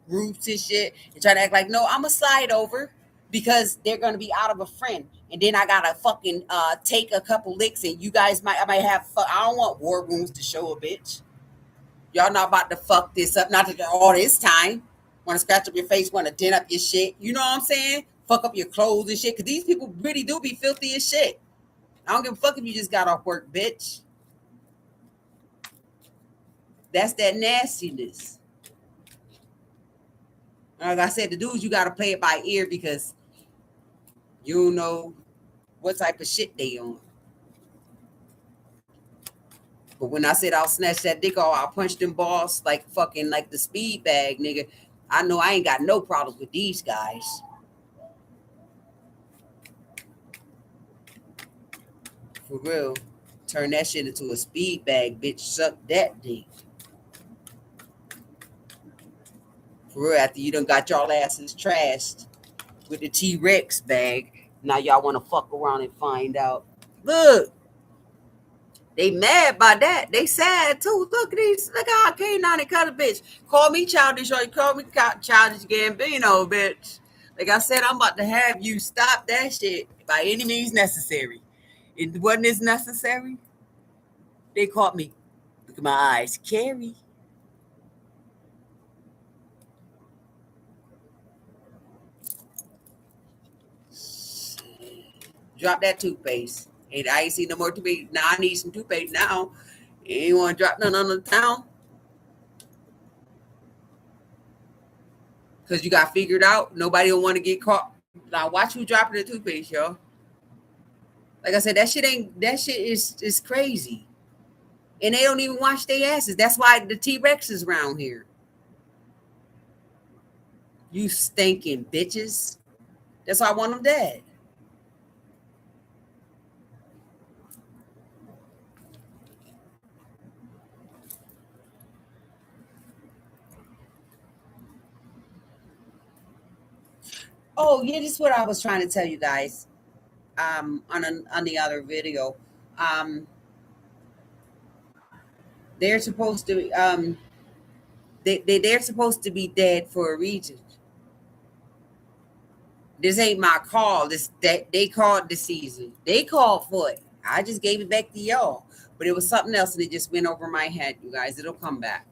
groups and shit and try to act like, no, I'm gonna slide over because they're gonna be out of a friend. And then I gotta fucking take a couple licks, and you guys I might have. I don't want war rooms to show a bitch. Y'all not about to fuck this up. Not that all this time. Want to scratch up your face, want to dent up your shit. You know what I'm saying? Fuck up your clothes and shit. Because these people really do be filthy as shit. I don't give a fuck if you just got off work, bitch. That's that nastiness. Like I said, the dudes, you got to play it by ear because you don't know what type of shit they on. But when I said I'll snatch that dick off, I'll punch them balls like fucking like the speed bag, nigga. I know I ain't got no problem with these guys. For real. Turn that shit into a speed bag, bitch. Suck that dick. For real, after you done got y'all asses trashed with the T-Rex bag, now y'all want to fuck around and find out. Look, they mad by that. They sad too. Look at these. Look how I came down and cut a bitch. Call me childish or you call me childish Gambino, bitch. Like I said, I'm about to have you stop that shit by any means necessary. It wasn't as necessary. They caught me. Look at my eyes. Carrie. Drop that toothpaste. And I ain't seen no more toothpaste. Now I need some toothpaste now. You ain't want to drop none on the town. Because you got figured out. Nobody will want to get caught. Now watch who dropping the toothpaste, y'all. Like I said, that shit is crazy. And they don't even wash their asses. That's why the T-Rex is around here. You stinking bitches. That's why I want them dead. Oh, yeah, this is what I was trying to tell you guys. On the other video. They're supposed to they're supposed to be dead for a reason. This ain't my call. This that they called the season. They called for it. I just gave it back to y'all. But it was something else and it just went over my head, you guys. It'll come back.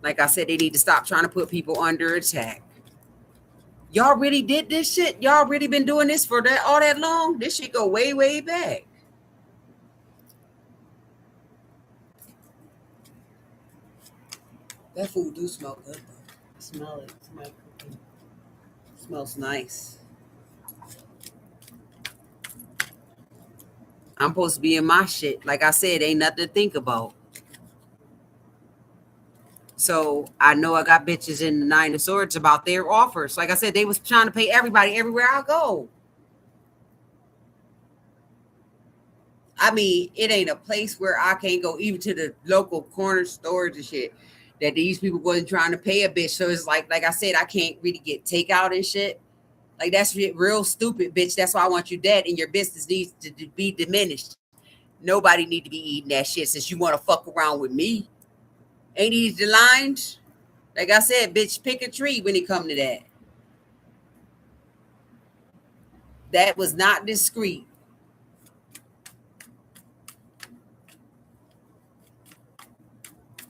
Like I said, they need to stop trying to put people under attack. Y'all really did this shit? Y'all really been doing this for that all that long? This shit go way, way back. That food do smell good though. Smell it. Smell cooking. Smells nice. I'm supposed to be in my shit. Like I said, ain't nothing to think about. So I know I got bitches in the Nine of Swords about their offers. Like I said, they was trying to pay everybody everywhere I go. I mean, it ain't a place where I can't go, even to the local corner stores and shit, that these people wasn't trying to pay a bitch. So it's like I said, I can't really get takeout and shit. Like that's real stupid, bitch. That's why I want you dead, and your business needs to be diminished. Nobody need to be eating that shit since you want to fuck around with me. Ain't these the lines? Like I said, bitch, pick a tree when it come to that. That was not discreet.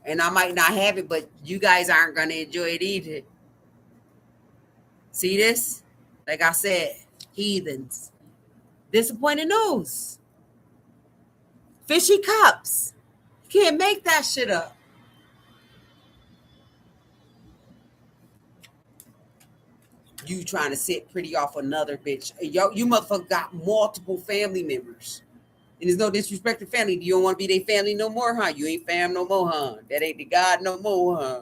And I might not have it, but you guys aren't going to enjoy it either. See this? Like I said, heathens. Disappointing news. Fishy cups. Can't make that shit up. You trying to sit pretty off another bitch. Yo, you motherfucker got multiple family members. And there's no disrespect to family. You don't want to be their family no more, huh? You ain't fam no more, huh? That ain't the God no more, huh?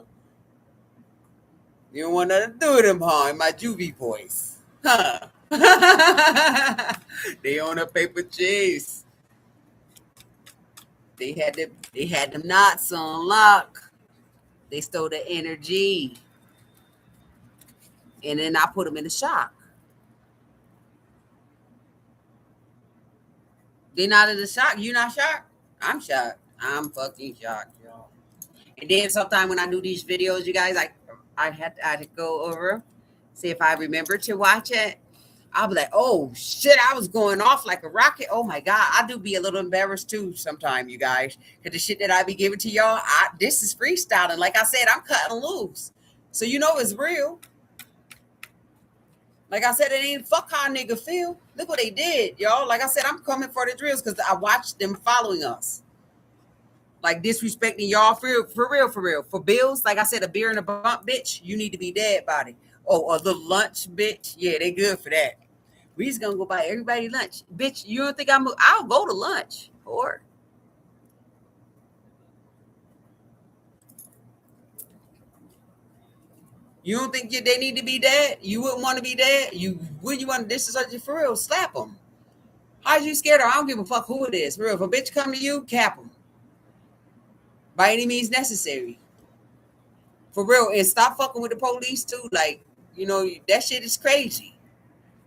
You don't want nothing to do with them, huh? In my juvie voice. Huh? They on a paper chase. They had them knots on lock. They stole the energy. And then I put them in the shock. They not in the shock. You not shocked? I'm shocked. I'm fucking shocked, y'all. And then sometime when I do these videos, you guys, I had to go over, see if I remember to watch it. I'll be like, oh shit, I was going off like a rocket. Oh my God. I do be a little embarrassed too sometime, you guys. Cause the shit that I be giving to y'all, this is freestyling. Like I said, I'm cutting loose. So you know it's real. Like I said, it ain't fuck how a nigga feel. Look what they did, y'all. Like I said, I'm coming for the drills because I watched them following us. Like disrespecting y'all for real. For bills, like I said, a beer and a bump, bitch, you need to be dead body. Oh, a little lunch, bitch. Yeah, they good for that. We just gonna go buy everybody lunch. Bitch, you don't think I'll go to lunch. Or you don't think they need to be dead? You wouldn't want to be dead? Wouldn't you want to disrespect you for real? Slap them. How's you scared of? I don't give a fuck who it is. For real. If a bitch come to you, cap them. By any means necessary. For real. And stop fucking with the police too. Like, that shit is crazy.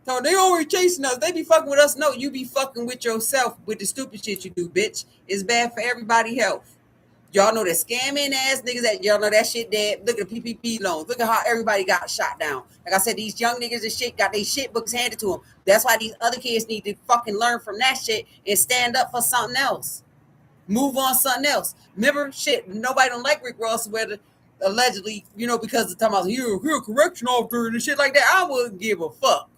So they always chasing us. They be fucking with us. No, you be fucking with yourself with the stupid shit you do, bitch. It's bad for everybody's health. Y'all know the scamming ass niggas that y'all know that shit dead. Look at the PPP loans. Look at how everybody got shot down. Like I said, these young niggas and shit got their shit books handed to them. That's why these other kids need to fucking learn from that shit and stand up for something else. Move on something else. Remember, shit, nobody don't like Rick Ross, whether allegedly, because the time I was here, correction officer and shit like that. I wouldn't give a fuck.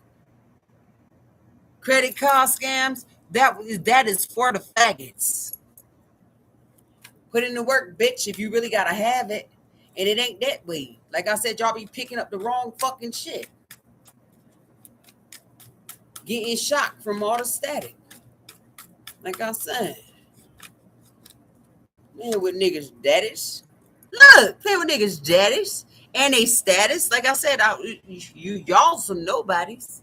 Credit card scams, that is for the faggots. Put in the work, bitch, if you really gotta have it. And it ain't that way. Like I said, y'all be picking up the wrong fucking shit. Getting shocked from all the static. Like I said. Man, with niggas' daddies. Look, play with niggas' daddies. And they status. Like I said, y'all some nobodies.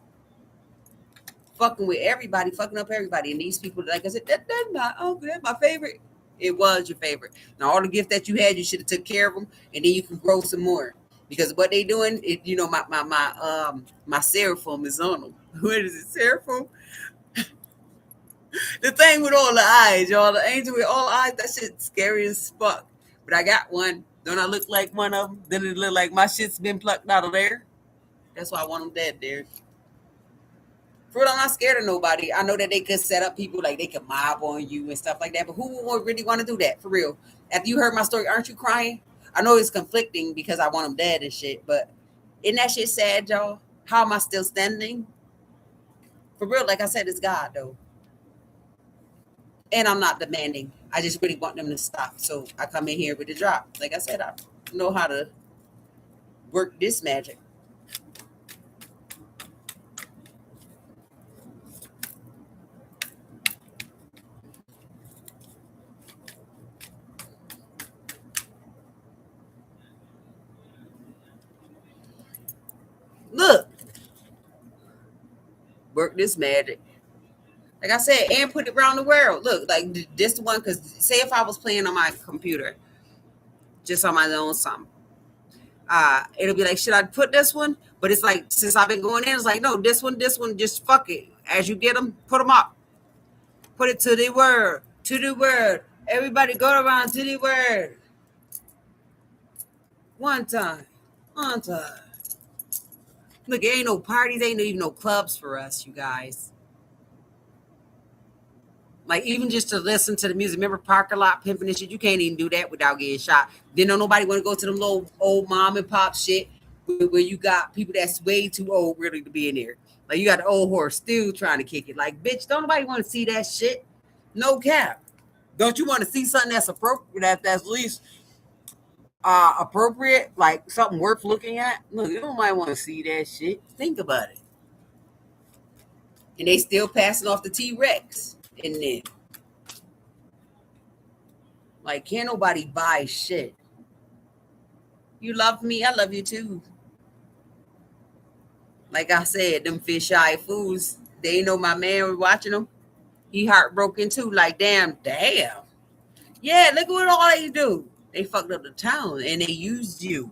Fucking with everybody, fucking up everybody. And these people, like I said, that's my uncle, that's my favorite. It was your favorite. Now all the gifts that you had, you should have took care of them, and then you can grow some more. Because what they doing, my seraphim is on them. What is it, seraphim? The thing with all the eyes, y'all, the angel with all eyes, that shit's scary as fuck. But I got one. Don't I look like one of them? Doesn't it look like my shit's been plucked out of there? That's why I want them dead there. For real, I'm not scared of nobody. I know that they could set up people, like they could mob on you and stuff like that. But who would really want to do that? For real. After you heard my story, aren't you crying? I know it's conflicting because I want them dead and shit, but isn't that shit sad, y'all? How am I still standing? For real, like I said, it's God though. And I'm not demanding. I just really want them to stop. So I come in here with the drop. Like I said, I know how to work this magic. Look, work this magic. Like I said, and put it around the world. Look, like this one, because say if I was playing on my computer, just on my own something, it'll be like, should I put this one? But it's like, since I've been going in, it's like, no, this one, just fuck it. As you get them, put them up. Put it to the word, to the word. Everybody go around to the word. One time, one time. Look, it ain't no parties, ain't even no clubs for us, you guys. Like even just to listen to the music. Remember parking lot pimping and shit? You can't even do that without getting shot. Then don't nobody want to go to them little old mom and pop shit where you got people that's way too old really to be in there. Like you got the old horse still trying to kick it. Like bitch, don't nobody want to see that shit. No cap. Don't you want to see something that's appropriate? That's at least appropriate, like something worth looking at? Look, you don't might want to see that shit. Think about it. And they still passing off the T-Rex in there. Like, can't nobody buy shit. You love me, I love you too. Like I said, them fish eye fools, they know my man was watching them. He heartbroken too. Like, damn. Yeah, look at what all they do. They fucked up the town and they used you.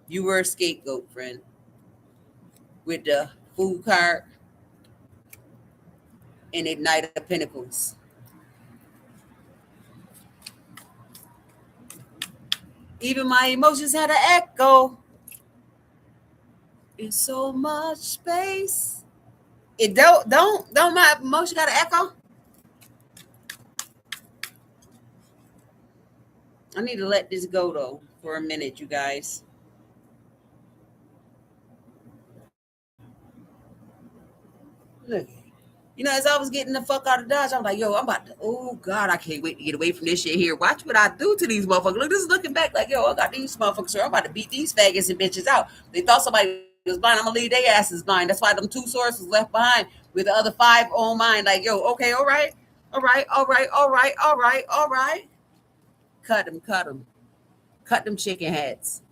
You were a scapegoat, friend. With the food cart and Ignite of Pinnacles. Even my emotions had an echo. In so much space. It don't my emotion got an echo? I need to let this go though for a minute, you guys. Look. You know, as I was getting the fuck out of Dodge, I'm like, yo, I'm about to, oh God, I can't wait to get away from this shit here. Watch what I do to these motherfuckers. Look, this is looking back like, yo, I got these motherfuckers here. I'm about to beat these faggots and bitches out. They thought somebody was blind. I'm gonna leave their asses blind. That's why them 2 sources left behind with the other 5 on mine. Like, yo, okay, all right. All right, all right, all right, all right, all right. Cut them, cut them. Cut them chicken heads.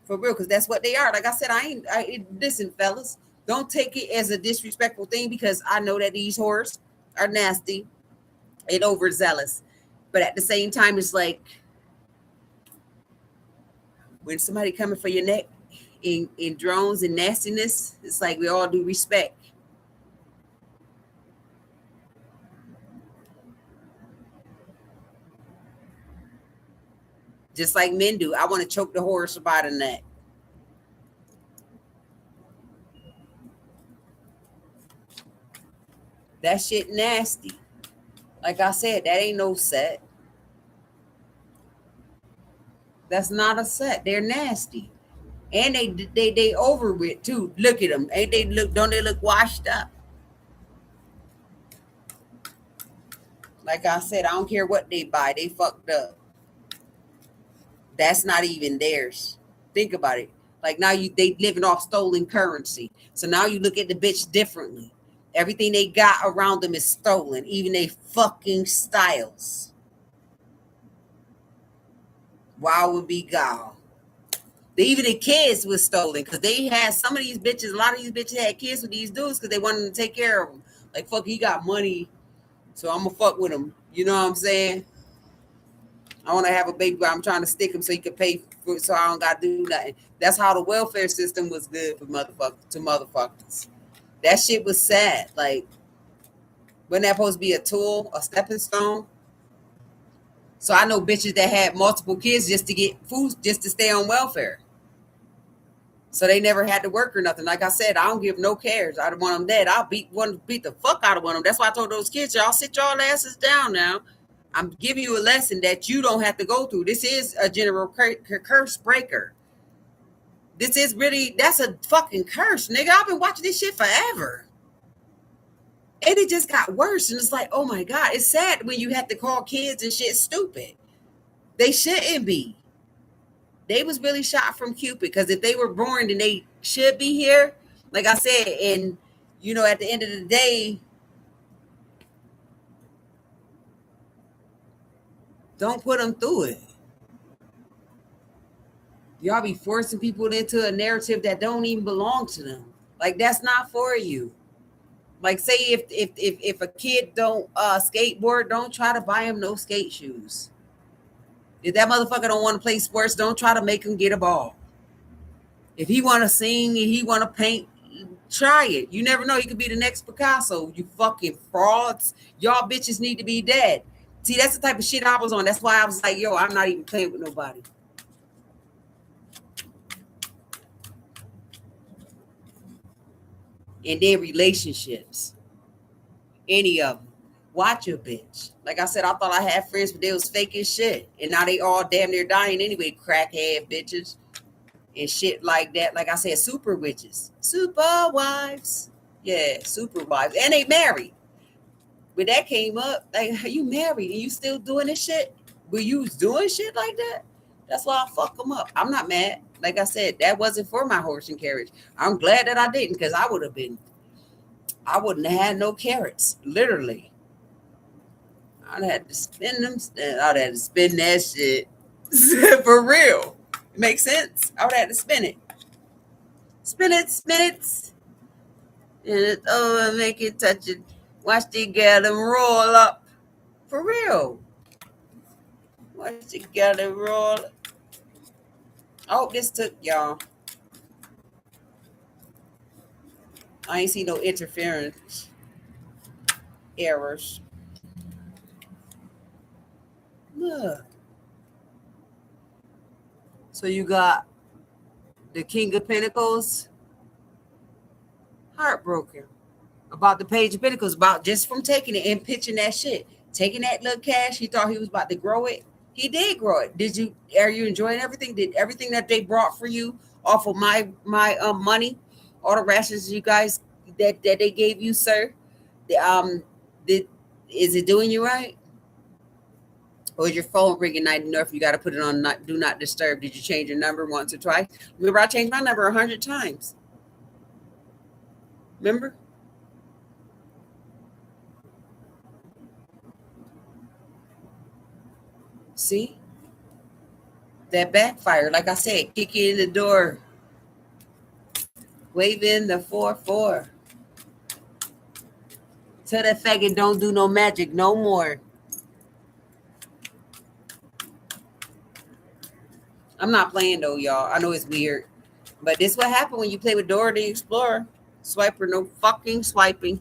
For real, because that's what they are. Like I said, listen, fellas, don't take it as a disrespectful thing because I know that these whores are nasty and overzealous. But at the same time, it's like when somebody coming for your neck in drones and nastiness, it's like we all do respect. Just like men do. I want to choke the horse by the neck. That shit nasty. Like I said, that ain't no set. That's not a set. They're nasty. And they over with too. Look at them. Ain't they look? Don't they look washed up? Like I said, I don't care what they buy. They fucked up. That's not even theirs. Think about it. Like now they living off stolen currency. So now you look at the bitch differently. Everything they got around them is stolen. Even they fucking styles. Wow would be gone. Even the kids was stolen because they had some of these bitches. A lot of these bitches had kids with these dudes because they wanted to take care of them. Like fuck, he got money, so I'm gonna fuck with him. You know what I'm saying? I want to have a baby, but I'm trying to stick him so he can pay for it, so I don't got to do nothing. That's how the welfare system was good for motherfuckers. That shit was sad. Like, wasn't that supposed to be a tool, a stepping stone? So I know bitches that had multiple kids just to get food, just to stay on welfare. So they never had to work or nothing. Like I said, I don't give no cares. I don't want them dead. I'll beat the fuck out of one of them. That's why I told those kids, y'all sit y'all asses down now. I'm giving you a lesson that you don't have to go through. This is a general curse breaker. This is really, that's a fucking curse, nigga. I've been watching this shit forever. And it just got worse. And it's like, oh my God, it's sad when you have to call kids and shit stupid. They shouldn't be. They was really shot from Cupid, because if they were born, then they should be here. Like I said, and at the end of the day, don't put them through it. Y'all be forcing people into a narrative that don't even belong to them. Like, that's not for you. Like, say if a kid don't skateboard, don't try to buy him no skate shoes. If that motherfucker don't want to play sports, don't try to make him get a ball. If he want to sing and he want to paint, try it. You never know. He could be the next Picasso. You fucking frauds. Y'all bitches need to be dead. See, that's the type of shit I was on. That's why I was like, yo, I'm not even playing with nobody. And then relationships. Any of them. Watch your bitch. Like I said, I thought I had friends, but they was fake as shit. And now they all damn near dying anyway, crackhead bitches. And shit like that. Like I said, super witches. Super wives. Yeah, super wives. And they married. When that came up, like, are you married and you still doing this shit? Were you doing shit like that? That's why I fuck them up. I'm not mad. Like I said, that wasn't for my horse and carriage. I'm glad that I didn't, because I wouldn't have had no carrots. Literally. I'd have to spend them. I'd have to spend that shit. For real. It makes sense? I would have to spin it. Spin it. And it's over, make it, touch it. Watch the girl them roll up. For real. Watch the girl them roll up. I hope this took y'all. I ain't see no interference errors. Look. So you got the King of Pentacles, heartbroken about the Page of Pentacles, about just from taking it and pitching that shit, taking that little cash. He thought he was about to grow it. He did grow it. Are you enjoying everything? Did everything that they brought for you off of my money, all the rations you guys that they gave you, sir? Is it doing you right? Or is your phone ringing night enough? You got to put it on do not disturb. Did you change your number once or twice? Remember, I changed my number 100 times. Remember? See? That backfire. Like I said, kick you in the door. Wave in the 4-4. Tell that faggot don't do no magic no more. I'm not playing though, y'all. I know it's weird. But this what happened when you play with Dora the Explorer. Swiper, no fucking swiping.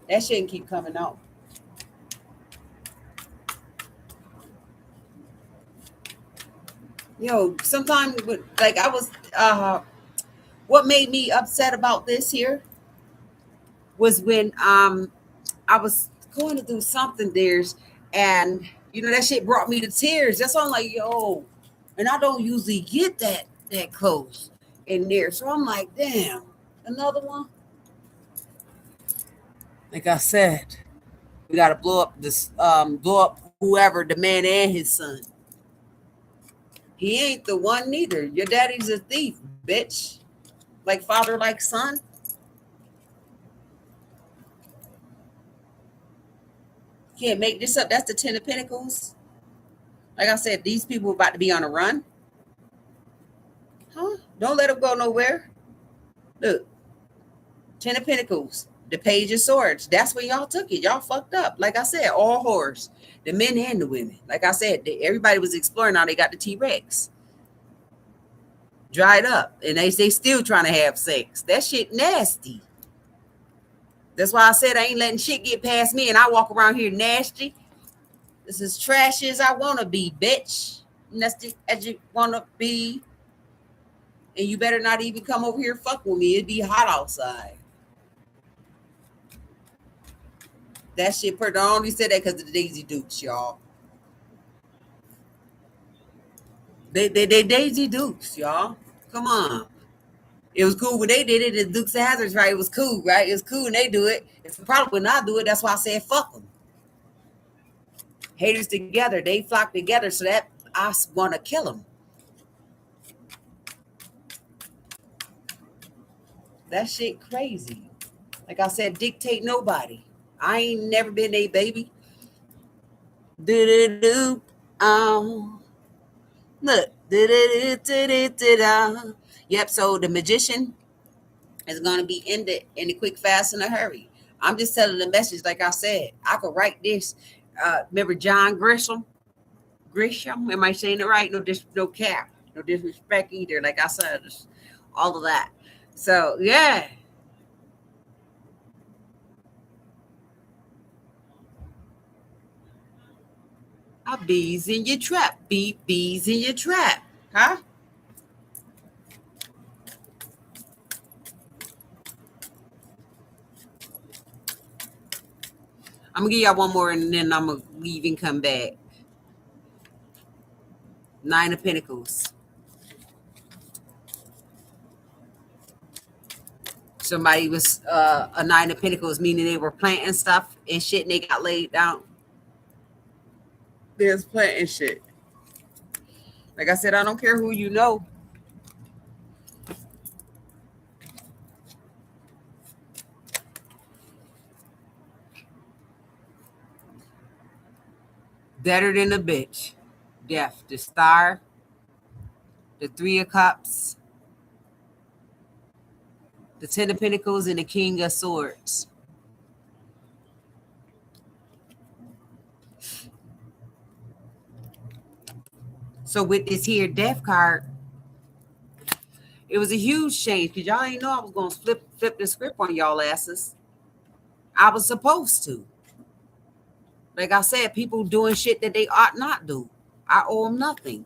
That shouldn't keep coming out. Yo, sometimes like I was what made me upset about this here was when I was going to do something there's, and that shit brought me to tears. That's why I'm like, yo, and I don't usually get that close in there. So I'm like, damn, another one. Like I said, we gotta blow up whoever, the man and his son. He ain't the one neither. Your daddy's a thief, bitch. Like father, like son. Can't make this up. That's the 10 of Pentacles. Like I said, these people are about to be on a run. Huh? Don't let them go nowhere. Look, 10 of Pentacles, the Page of Swords. That's where y'all took it. Y'all fucked up. Like I said, all whores, the men and the women. Like I said, everybody was exploring. Now they got the T-Rex. Dried up. And they still trying to have sex. That shit nasty. That's why I said I ain't letting shit get past me, and I walk around here nasty. This is trashy as I want to be, bitch. Nasty as you want to be. And you better not even come over here fuck with me. It'd be hot outside. That shit per I only said that because of the Daisy Dukes, y'all. They Daisy Dukes, y'all. Come on. It was cool when they did it. The Dukes of Hazzards, right? It was cool, right? It was cool when they do it. It's a problem when I do it. That's why I said fuck them. Haters together, they flock together, so that I want to kill them. That shit crazy. Like I said, dictate nobody. I ain't never been a baby. Do do do. Look. Do do do do do. Yep. So the magician is gonna be ended in a quick, fast, in a hurry. I'm just telling the message. Like I said, I could write this. Remember John Grisham? Grisham? Am I saying it right? No cap. No disrespect either. Like I said, all of that. So yeah. Bees in your trap. Bees in your trap. Huh? I'm gonna give y'all one more and then I'm gonna leave and come back. Nine of Pentacles. Somebody was a Nine of Pentacles, meaning they were planting stuff and shit and they got laid down. There's planting shit. Like I said, I don't care who you know. Better than a bitch. Death. The Star. The Three of Cups. The Ten of Pentacles and the King of Swords. So with this here death card, it was a huge change because y'all ain't know I was gonna flip the script on y'all asses. I was supposed to. Like I said, people doing shit that they ought not do. I owe them nothing.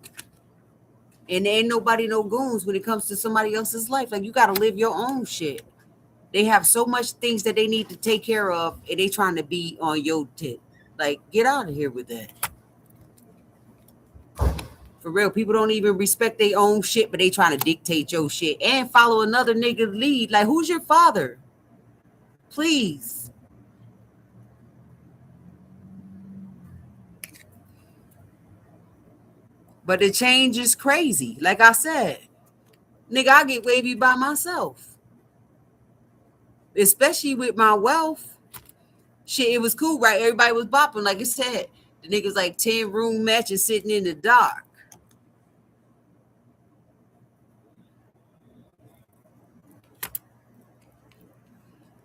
And there ain't nobody no goons when it comes to somebody else's life. Like you gotta live your own shit. They have so much things that they need to take care of, and they trying to be on your tip. Like, get out of here with that. For real, people don't even respect their own shit, but they trying to dictate your shit and follow another nigga lead. Like, who's your father? Please. But the change is crazy. Like I said, nigga, I get wavy by myself. Especially with my wealth. Shit, it was cool, right? Everybody was bopping, like I said. The niggas like 10-room matches sitting in the dark.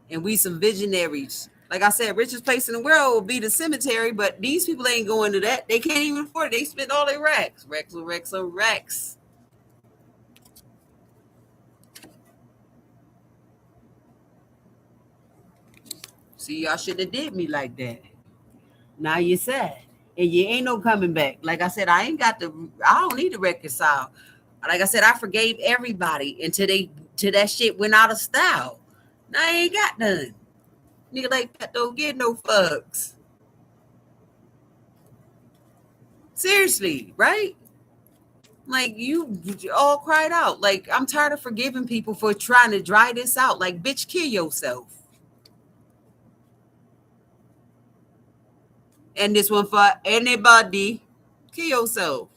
And we some visionaries. Like I said, richest place in the world will be the cemetery, but these people ain't going to that. They can't even afford it. They spend all their racks. Racks. See, y'all should have did me like that. Now you sad. And you ain't no coming back. Like I said, I don't need to reconcile. Like I said, I forgave everybody till that shit went out of style. Now I ain't got none. Nigga like that don't get no fucks. Seriously, right? Like you all cried out. Like I'm tired of forgiving people for trying to dry this out. Like bitch, kill yourself. And this one for anybody, kill yourself.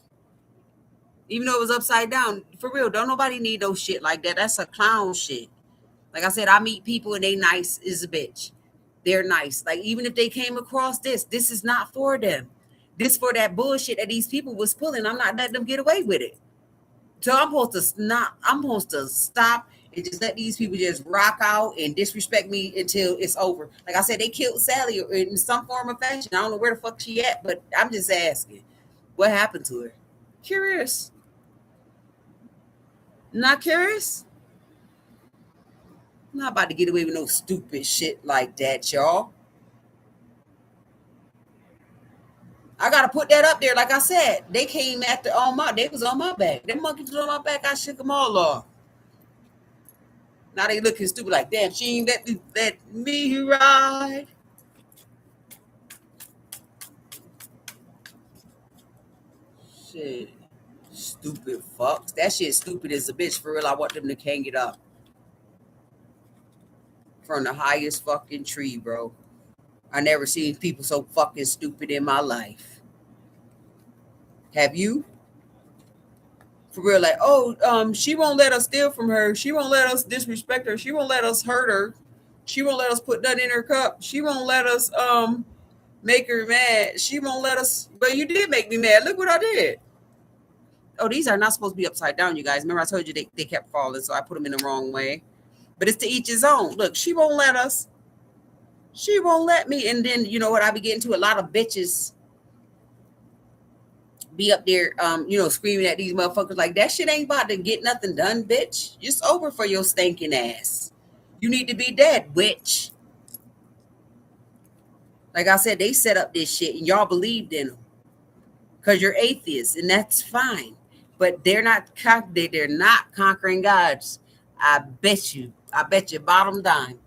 Even though it was upside down, for real, don't nobody need no shit like that. That's a clown shit. Like I said, I meet people and they nice as a bitch. They're nice. Like even if they came across this is not for them. This for that bullshit that these people was pulling. I'm not letting them get away with it. So I'm supposed to stop and just let these people just rock out and disrespect me until it's over. Like I said, they killed Sally in some form of fashion. I don't know where the fuck she at, but I'm just asking, what happened to her? Curious. Not curious? I'm not about to get away with no stupid shit like that, y'all. I gotta put that up there. Like I said, they came after they was on my back. Them monkeys was on my back. I shook them all off. Now they looking stupid like, damn, she ain't let me ride. Shit. Stupid fucks. That shit stupid as a bitch. For real, I want them to hang it up from the highest fucking tree, bro. I never seen people so fucking stupid in my life. Have you? For real, like, oh, she won't let us steal from her. She won't let us disrespect her. She won't let us hurt her. She won't let us put nothing in her cup. She won't let us make her mad. She won't let us. But you did make me mad. Look what I did. Oh, these are not supposed to be upside down, you guys. Remember I told you they kept falling, so I put them in the wrong way. But it's to each his own. Look, she won't let us. She won't let me. And then you know what? I be getting to a lot of bitches be up there, screaming at these motherfuckers like that shit ain't about to get nothing done, bitch. It's over for your stinking ass. You need to be dead, witch. Like I said, they set up this shit and y'all believed in them because you're atheists, and that's fine. But they're not conquering gods. I bet you. I bet you bottom dime.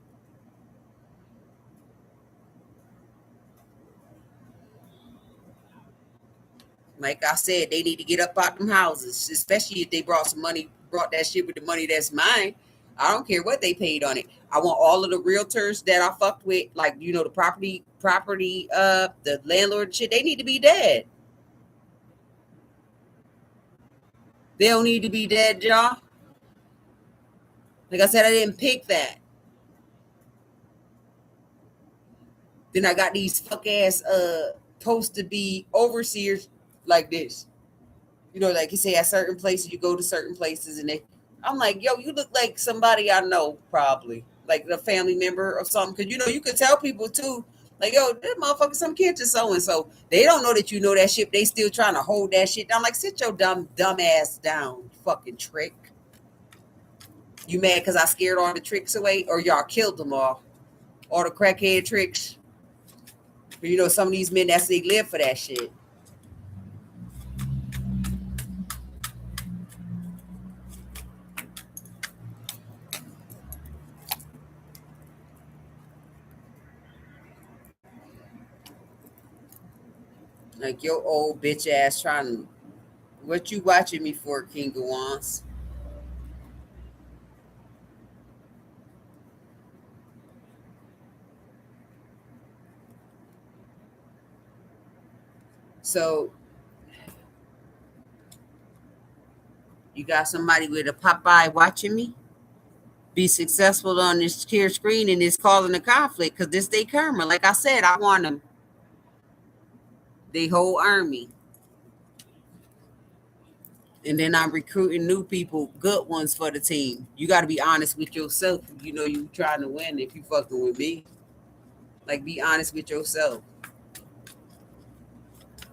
Like I said, they need to get up out them houses, especially if they brought that shit with the money that's mine. I don't care what they paid on it. I want all of the realtors that I fucked with, like, the the landlord shit, they need to be dead. They don't need to be dead, y'all. Like I said, I didn't pick that. Then I got these fuck ass supposed to be overseers like this. Like you say, at certain places, you go to certain places, and I'm like, yo, you look like somebody I know, probably like a family member or something. Because you could tell people too, like, yo, that motherfucker, some kid to so and so. They don't know that you know that shit. They still trying to hold that shit down. Like, sit your dumb ass down, fucking trick. You mad because I scared all the tricks away, or y'all killed them all the crackhead tricks? Some of these men they live for that shit. Like your old bitch ass trying to. What you watching me for, King of Wands? So you got somebody with a Popeye watching me be successful on this care screen, and it's causing a conflict because this they karma. Like I said, I want them, the whole army. And then I'm recruiting new people, good ones for the team. You got to be honest with yourself. You trying to win if you fucking with me. Like, be honest with yourself.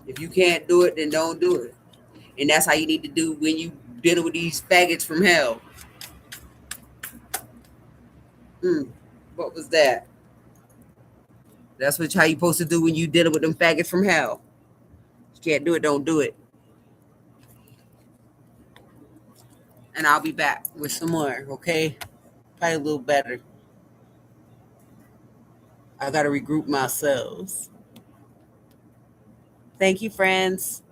If you can't do it, then don't do it. And that's how you need to do when you dealing with these faggots from hell. What was that? That's how you supposed to do when you dealing with them faggots from hell. You can't do it, don't do it. And I'll be back with some more, okay? Probably a little better. I gotta regroup myself. Thank you, friends.